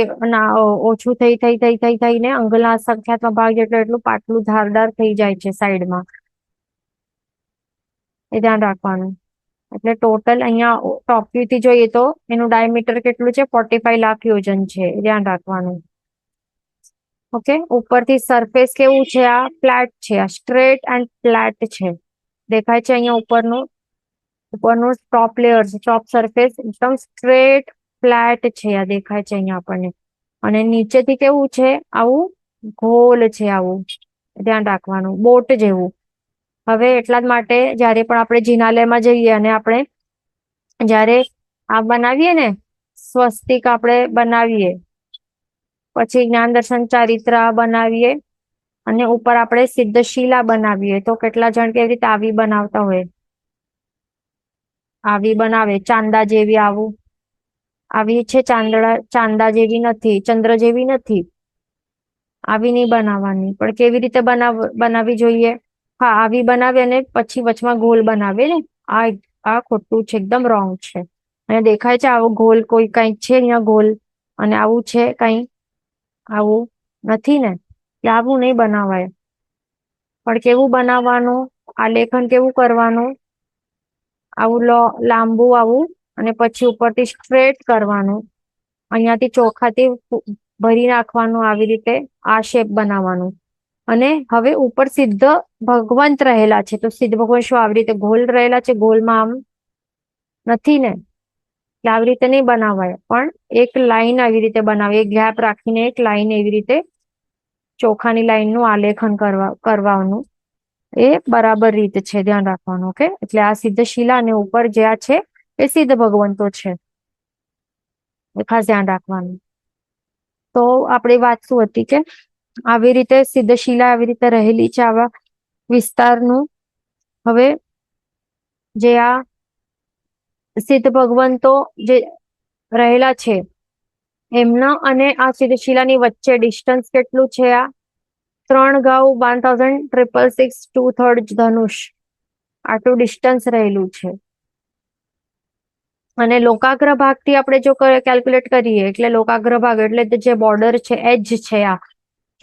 ઓછું થઈને અંગુલના અસંખ્યાતમાં ભાગ જેટલું એટલું પાતળું ધારદાર થઈ જાય છે સાઈડમાં, એ ધ્યાન રાખવાનું. એટલે ટોટલ અહીંયા ટોપ વ્યૂ થી જોઈએ તો એનું ડાયામીટર કેટલું છે? 45 લાખ યોજન છે, એ ધ્યાન રાખવાનું. ઓકે, ઉપરથી સરફેસ કેવું છે? આ ફ્લેટ છે, આ સ્ટ્રેટ એન્ડ ફ્લેટ છે. દેખાય છે અહીંયા ઉપરનું ટોપ લેયર, ટોપ સરફેસ એકદમ સ્ટ્રેટ ફ્લેટ છે, આ દેખાય છે અહીંયા આપણને. અને નીચેથી કેવું છે? આવું ગોલ છે, આવું ધ્યાન રાખવાનું, બોટ જેવું. હવે એટલા જ માટે જયારે પણ આપણે જિનાલયમાં જઈએ અને આપણે જયારે આ બનાવીએ ને, સ્વસ્તિક આપણે બનાવીએ, પછી જ્ઞાન દર્શન ચારિત્ર બનાવીએ, અને ઉપર આપણે સિદ્ધ શિલા બનાવીએ, તો કેટલા જણ કેવી રીતે આવી બનાવતા હોય? આવી બનાવે, ચાંદા જેવી. આવું આવી છે, ચાંદા જેવી નથી, ચંદ્ર જેવી નથી. આવી નહીં બનાવવાની, પણ કેવી રીતે બનાવવી જોઈએ? હા, આવી બનાવે અને પછી વચમાં ગોલ બનાવે ને, આ ખોટું છે, એકદમ રોંગ છે. અને દેખાય છે આવો ગોલ કોઈ કઈક છે અહીંયા ગોલ, અને આવું છે કઈ આવું નથી ને, કે આવું નહીં બનાવાય. પણ કેવું બનાવવાનું, આલેખન કેવું કરવાનું, આવું લાંબુ આવું, અને પછી ઉપરથી સ્ટ્રેટ કરવાનું, અહીંયાથી ચોખાથી ભરી નાખવાનું, આવી રીતે આ શેપ બનાવવાનું. અને હવે ઉપર સિદ્ધ ભગવંત રહેલા છે, તો સિદ્ધ ભગવાન શું આવી રીતે ગોલ રહેલા છે? ગોલમાં આમ નથી ને, કે આવી રીતે નહીં બનાવાય. પણ એક લાઈન આવી રીતે બનાવે, એક ગેપ રાખીને એક લાઈન એવી રીતે ચોખાની લાઈનનું આલેખન કરવાનું. એ બરાબર રીત છે, ધ્યાન રાખવાનું. ઓકે, એટલે આ સિદ્ધ શિલા અને ઉપર જે આ છે એ સિદ્ધ ભગવંતો છે, એ ખાસ ધ્યાન રાખવાનું. તો આપણી વાત શું હતી કે આવી રીતે સિદ્ધ શિલા આવી રીતે રહેલી છે આવા વિસ્તારનું. હવે જે આ સિદ્ધ ભગવંતો જે રહેલા છે એમના અને આ સિદ્ધ શિલાની વચ્ચે ડિસ્ટન્સ કેટલું છે? આ 3 ગાઉ 1666 2/3 ધનુષ, આટલું ડિસ્ટન્સ રહેલું છે. અને લોકાગ્ર ભાગથી આપણે જો કેલ્ક્યુલેટ કરીએ, એટલે લોકાગ્ર ભાગ એટલે જે બોર્ડર છે, એજ છે, આ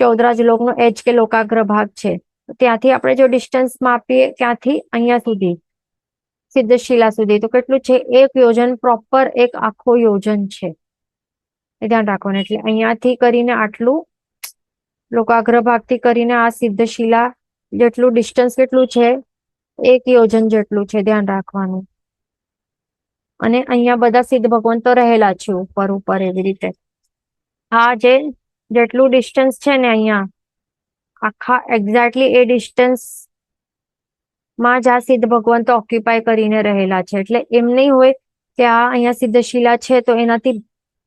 ચૌદરાજ લોકનો એજ કે લોકાગ્ર ભાગ છે, ત્યાંથી આપણે જો ડિસ્ટન્સ માપીએ, ત્યાંથી અહીંયા સુધી સિદ્ધ શિલા સુધી, તો કેટલું છે? 1 યોજન, પ્રોપર એક આખો યોજન છે, એ ધ્યાન રાખવાનું. એટલે અહીંયાથી કરીને આટલું લોકાગ્ર ભાગથી કરીને આ સિદ્ધ શિલા જેટલું ડિસ્ટન્સ કેટલું છે? 1 યોજન જેટલું છે, ધ્યાન રાખવાનું. અને અહીંયા બધા સિદ્ધ ભગવંતો રહેલા છે ઉપર ઉપર એવી રીતે. આ જેટલું ડિસ્ટન્સ છે ને, અહીંયા આખા એક્ઝેક્ટલી એ ડિસ્ટન્સ માં જ આ સિદ્ધ ભગવંતો ઓક્યુપાય કરીને રહેલા છે. એટલે એમ નહીં હોય કે આ અહીંયા સિદ્ધ શિલા છે તો એનાથી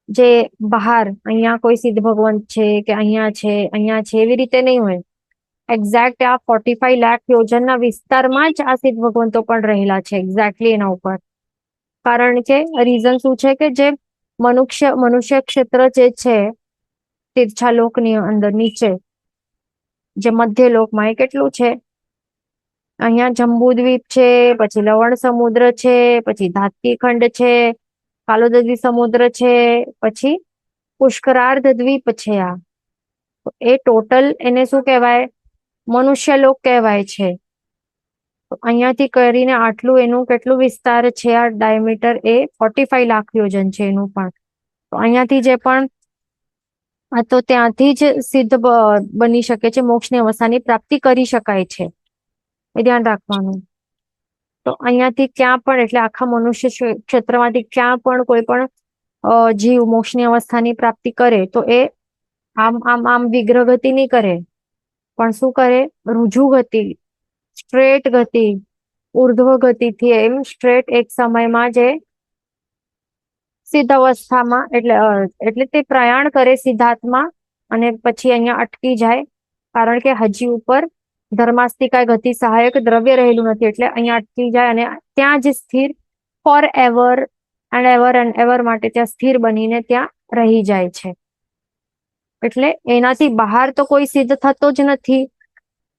જે બહાર અહીંયા કોઈ સિદ્ધ ભગવંત છે કે અહીંયા છે એવી રીતે નહીં હોય. એક્ઝેક્ટ આ 45 લાખ યોજનના વિસ્તારમાં જ આ સિદ્ધ ભગવંતો પણ રહેલા છે, એક્ઝેક્ટલી એના ઉપર. કારણ કે રીઝન શું છે કે જે મનુષ્ય ક્ષેત્ર જે છે તીર્છાલોકની અંદર નીચે, જે મધ્ય લોકમાં, એ કેટલું છે? અહીંયા જંબુદ્વીપ છે, પછી લવણ સમુદ્ર છે, પછી ધાત્રી ખંડ છે, કાલોદરી સમુદ્ર છે, પછી પુષ્કરાર્ધ દ્વીપ છે. આ એ ટોટલ એને શું કહેવાય? મનુષ્ય લોક કહેવાય છે. અહીંયાથી કરીને આટલું એનું કેટલું વિસ્તાર છે? આ ડાયમીટર એ 45 લાખ યોજન છે એનું પણ. તો અહીંયાથી જે પણ તો ત્યાંથી જ સિદ્ધ બની શકે છે, મોક્ષની અવસ્થાની પ્રાપ્તિ કરી શકાય છે, એ ધ્યાન રાખવાનું. તો અહીંયાથી ક્યાં પણ, એટલે આખા મનુષ્ય ક્ષેત્રમાંથી ક્યાં પણ કોઈ પણ જીવ મોક્ષની અવસ્થાની પ્રાપ્તિ કરે તો એ આમ વિગ્રહ ગતિ નહીં કરે, પણ શું કરે? રુજુ ગતિ, સ્ટ્રેટ ગતિ, ઉર્ધ્વ ગતિથી એમ સ્ટ્રેટ એક સમયમાં જે સિદ્ધ અવસ્થામાં, એટલે તે પ્રયાણ કરે સિદ્ધાર્થમાં, અને પછી અહીંયા અટકી જાય. કારણ કે હજી ઉપર ધર્માસ્તિકા ગતિ સહાયક દ્રવ્ય રહેલું નથી, એટલે અહીંયા અટકી જાય અને ત્યાં જ સ્થિર ફોર એવર એન્ડ એવર માટે ત્યાં સ્થિર બનીને ત્યાં રહી જાય છે. એટલે એનાથી બહાર તો કોઈ સિદ્ધ થતો જ નથી.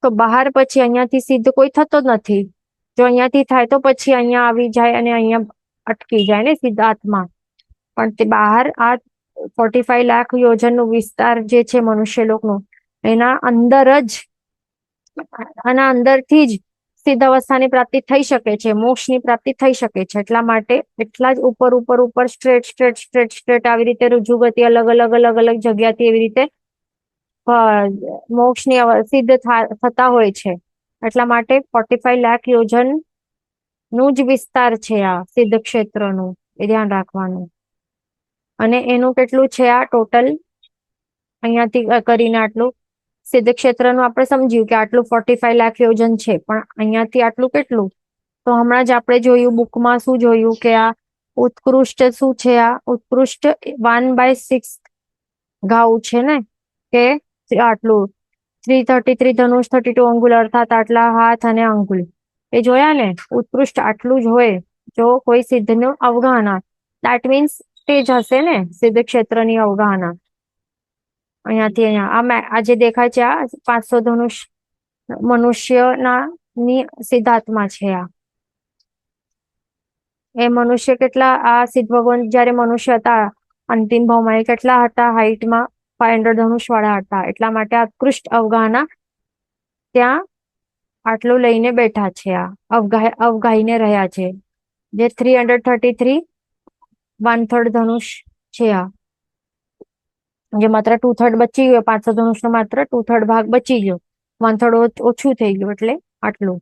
તો બહાર પછી અહીંયાથી સિદ્ધ કોઈ થતો જ નથી. જો અહીંયાથી થાય તો પછી અહીંયા આવી જાય અને અહીંયા અટકી જાય ને સિદ્ધાર્થમાં. પણ તે બહાર આ 45 લાખ યોજનનો વિસ્તાર જે છે મનુષ્ય લોકનો, એના અંદર જ, આના અંદરથી જ સિદ્ધ અવસ્થાની પ્રાપ્તિ થઈ શકે છે, મોક્ષની પ્રાપ્તિ થઈ શકે છે. એટલા માટે એટલા જ ઉપર સ્ટ્રેટ આવી રીતે રુજુ ગતિ અલગ અલગ જગ્યાથી એવી રીતે મોક્ષની સિદ્ધ થતા હોય છે. એટલા માટે 45 લાખ યોજન નું જ વિસ્તાર છે આ સિદ્ધ ક્ષેત્રનું, એ ધ્યાન રાખવાનું. અને એનું કેટલું છે આ ટોટલ? અહીંયાથી કરીને આટલું સિદ્ધ ક્ષેત્રનું આપણે સમજ્યું કે આટલું 45 લાખ યોજન છે, પણ અહીંયાથી આટલું કેટલું? તો હમણાં જ આપણે જોયું બુકમાં, શું જોયું કે આ ઉત્કૃષ્ટ શું છે? આ ઉત્કૃષ્ટ 1/6 ગાઉ છે ને, કે આટલું 333 ધનુષ, 32 અંગુલ, અર્થાત આટલા હાથ અને અંગુલ. એ જોયા ને, ઉત્કૃષ્ટ આટલું જ હોય જો કોઈ સિદ્ધનું અવગાહના, દેટ મીન્સ તે જ હશે ને સિદ્ધ ક્ષેત્રની અવગાહના. અહીંયાથી અહીંયા આ જે દેખાય છે આ 500 ધનુષ મનુષ્યના ની સિદ્ધાત્મા છે. આ એ મનુષ્ય કેટલા, આ સિદ્ધ ભગવાન જયારે મનુષ્ય હતા અંતિમ ભાવમાં, એ કેટલા હતા હાઈટમાં? ઇન્દ્રધનુષ વાળા હતા, એટલા માટે આ ઉત્કૃષ્ટ અવગાહના ત્યાં આટલું લઈને બેઠા છે, આ અવગાહીને રહ્યા છે, જે 333 1/3 ધનુષ છે, આ જે માત્ર 2/3 બચી ગયો, 500 ધનુષ નો માત્ર 2/3 ભાગ બચી ગયો, 1/3 ઓછું થઈ ગયું, એટલે આટલું.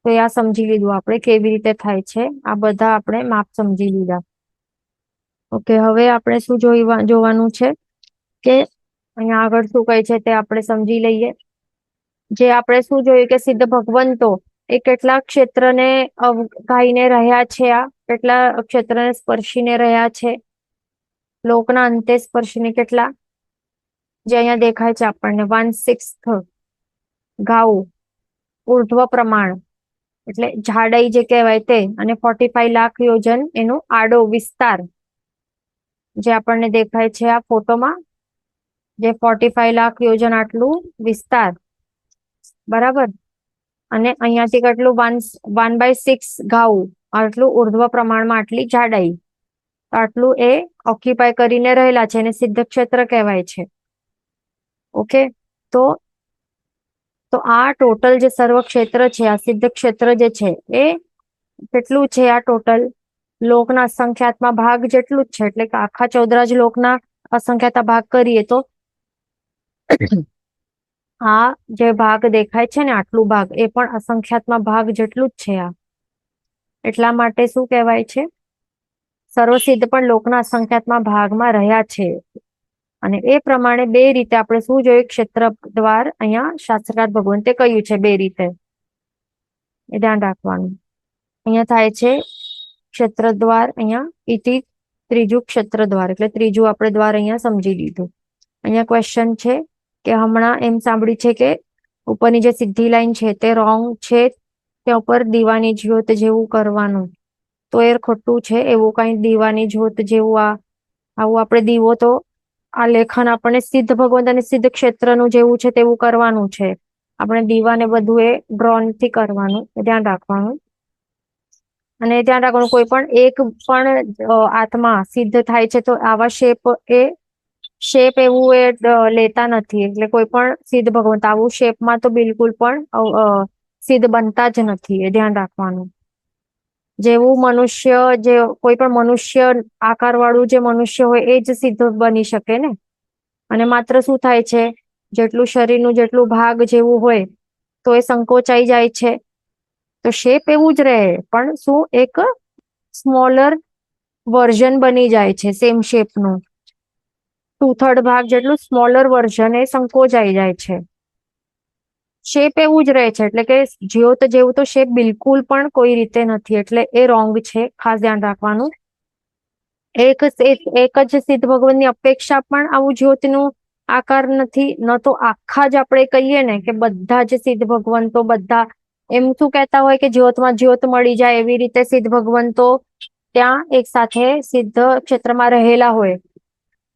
તો આ સમજી લીધું આપણે કેવી રીતે થાય છે, આ બધા આપણે માપ સમજી લીધા. ઓકે, હવે આપણે શું જોવાનું છે કે અહીંયા આગળ શું કહે છે તે આપણે સમજી લઈએ. જે આપણે શું જોયું કે સિદ્ધ ભગવંતો એ કેટલા ક્ષેત્રને અવગાહીને રહ્યા છે, આ કેટલા ક્ષેત્રને સ્પર્શીને રહ્યા છે, લોકના અંતે સ્પર્શીને કેટલા, જે અહીંયા દેખાય છે આપણને 1/6 ગાઉ ઉર્ધ્વ પ્રમાણ એટલે જાડાઈ જે કહેવાય તે, અને 45 લાખ યોજન એનો આડો વિસ્તાર જે આપણને દેખાય છે આ ફોટોમાં, જે 45 લાખ યોજન આટલું વિસ્તાર, બરાબર. અને અહીંયાથી કેટલું 1/6 ગાઉ આટલું ઉર્ધ્વ પ્રમાણમાં આટલી જાડાઈ, આટલું એ ઓક્યુપાય કરીને રહેલા છે, એને સિદ્ધ ક્ષેત્ર કહેવાય છે. ઓકે, તો આ ટોટલ જે સર્વ ક્ષેત્ર છે, આ સિદ્ધ ક્ષેત્ર જે છે એ કેટલું છે, આ ટોટલ લોકના અસંખ્યાતમાં ભાગ જેટલું જ છે, એટલે કે આખા ચૌદરાજ લોકના અસંખ્યાત ભાગ કરીએ તો આ જે ભાગ દેખાય છે ને આટલું ભાગ, એ પણ અસંખ્યાતમાં ભાગ જેટલું જ છે આ. એટલા માટે શું કહેવાય છે, સર્વસિદ્ધ પણ લોકના અસંખ્યાતમાં ભાગમાં રહ્યા છે. અને એ પ્રમાણે બે રીતે આપણે શું જોયું, ક્ષેત્ર દ્વાર અહીંયા શાસ્ત્રકાર ભગવંતે કહ્યું છે બે રીતે, એ ધ્યાન રાખવાનું. અહીંયા થાય છે ક્ષેત્ર દ્વાર, અહીંયા ઇતિ ત્રીજું ક્ષેત્ર દ્વાર, એટલે ત્રીજું આપણે દ્વાર અહીંયા સમજી લીધું. અહીંયા ક્વેશ્ચન છે કે હમણાં એમ સાંભળ્યું છે કે ઉપરની જે સીધી લાઈન છે તે રોંગ છે, ત્યાં ઉપર દીવાની જ્યોત જેવું કરવાનું, તો એ ખોટું છે. એવું કઈ દીવાની જ્યોત જેવું આવું આપણે દીવો, તો આ લેખન આપણને સિદ્ધ ભગવંત અને સિદ્ધ ક્ષેત્રનું જેવું છે તેવું કરવાનું છે. આપણે દીવાને બધું એ ડ્રોન થી કરવાનું, ધ્યાન રાખવાનું. અને ધ્યાન રાખવાનું, કોઈ પણ એક પણ આત્મા સિદ્ધ થાય છે તો આવા શેપ એવું એ લેતા નથી, એટલે કોઈ પણ સિદ્ધ ભગવંત આવું શેપમાં તો બિલકુલ પણ સિદ્ધ બનતા જ નથી, એ ધ્યાન રાખવાનું. જેવું મનુષ્ય, જે કોઈ પણ મનુષ્ય આકાર વાળું જે મનુષ્ય હોય એ જ સિદ્ધ બની શકે ને. અને માત્ર શું થાય છે, જેટલું શરીરનું જેટલું ભાગ જેવું હોય તો એ સંકોચાઈ જાય છે, તો શેપ એવું જ રહે, પણ શું એક સ્મોલર વર્ઝન બની જાય છે સેમ શેપનું, 2/3 ભાગ જેટલું સ્મોલર વર્ઝન એ સંકોચાઈ જાય છે. શેપ એવું જ રહે છે, એટલે કે જ્યોત જેવું તો શેપ બિલકુલ પણ કોઈ રીતે નથી, એટલે એ રોંગ છે, ખાસ ધ્યાન રાખવાનું. એક જ સિદ્ધ ભગવાનની અપેક્ષા પણ આવું જ્યોતનું આકાર નથી, ન તો આખા જ આપણે કહીએ ને કે બધા જ સિદ્ધ ભગવંતો બધા એમ શું કહેતા હોય કે જ્યોતમાં જ્યોત મળી જાય, એવી રીતે સિદ્ધ ભગવંતો ત્યાં એક સાથે સિદ્ધ ક્ષેત્રમાં રહેલા હોય,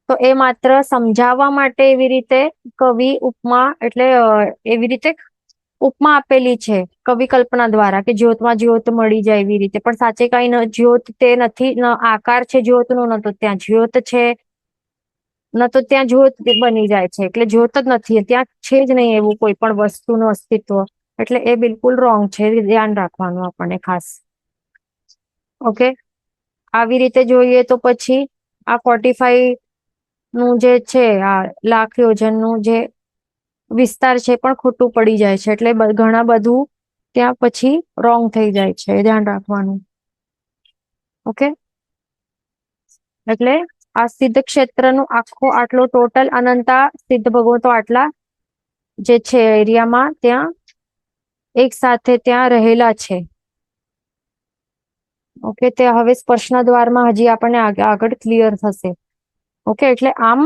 તો એ માત્ર સમજાવવા માટે એવી રીતે કવિ ઉપમા, એટલે એવી રીતે ઉપમા આપેલી છે કવિ કલ્પના દ્વારા, કે જ્યોતમાં જ્યોત મળી જાય એવી રીતે, પણ સાચે કઈ જ્યોત તે નથી, ન આકાર છે જ્યોતનો, ન તો ત્યાં જ્યોત છે, ન તો ત્યાં જ્યોત બની જાય છે, એટલે જ્યોત જ નથી, ત્યાં છે જ નહીં એવું કોઈ પણ વસ્તુનું અસ્તિત્વ, એટલે એ બિલકુલ રોંગ છે, ધ્યાન રાખવાનું આપણને ખાસ. ઓકે, આવી રીતે જોઈએ તો પછી આ 45 નું જે છે, આ લાખ યોજનનું જે વિસ્તાર છે પણ ખોટું પડી જાય છે, એટલે ઘણા બધું ત્યાં પછી રોંગ થઈ જાય છે, ધ્યાન રાખવાનું. ઓકે, એટલે આ સિદ્ધ ક્ષેત્રનું આખો આટલો ટોટલ અનંતા સિદ્ધ ભગવંતો આટલા જે છે એરિયામાં ત્યાં એક સાથે ત્યાં રહેલા છે. ઓકે, તે હવે સ્પર્શના દ્વારમાં હજી આપણને આગળ ક્લિયર થશે. ઓકે, એટલે આમ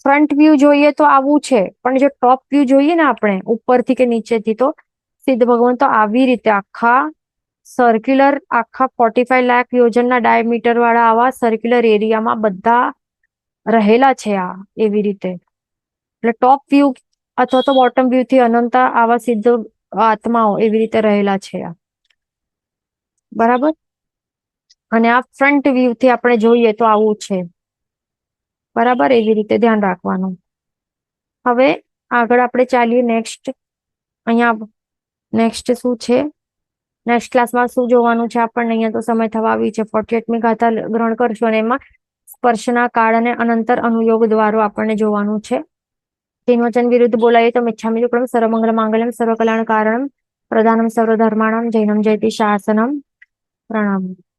ફ્રન્ટ વ્યૂ જોઈએ તો આવું છે, પણ જો ટોપ વ્યૂ જોઈએ ને આપણે ઉપરથી કે નીચેથી, તો સિદ્ધ ભગવંતો આવી રીતે આખા સર્ક્યુલર, આખા 45 લાખ યોજનના ડાયામીટર વાળા આવા સર્ક્યુલર એરિયામાં બધા રહેલા છે આ એવી રીતે. એટલે ટોપ વ્યૂ અથવા તો બોટમ વ્યૂ થી અનંતા આવા સિદ્ધ આત્માઓ એવી રીતે રહેલા છે આ, બરાબર. અને આ ફ્રન્ટ વ્યૂ થી આપણે જોઈએ તો આવું છે. બરાબર, એવી રીતે ધ્યાન રાખવાનું. હવે આગળ આપણે ચાલીએ નેક્સ્ટ. અહીંયા નેક્સ્ટ શું છે, નેક્સ્ટ ક્લાસમાં શું જોવાનું છે આપણને? અહીંયા તો સમય થવા આવી છે. 48મી ગાથા ગ્રહણ કરશો અને એમાં સ્પર્શના કાળ અને અનંતર અનુયોગ દ્વારો આપણને જોવાનું છે. વચન વિરુદ્ધ બોલાઈએ તો મિચ્છામિ દુક્કડમ સર્વમંગલ માંગલ્યમ સર્વકલ્યાણ કારણમ પ્રધાનમ સર્વધર્માણમ જૈનમ જયતિ શાસનમ. પ્રણામ.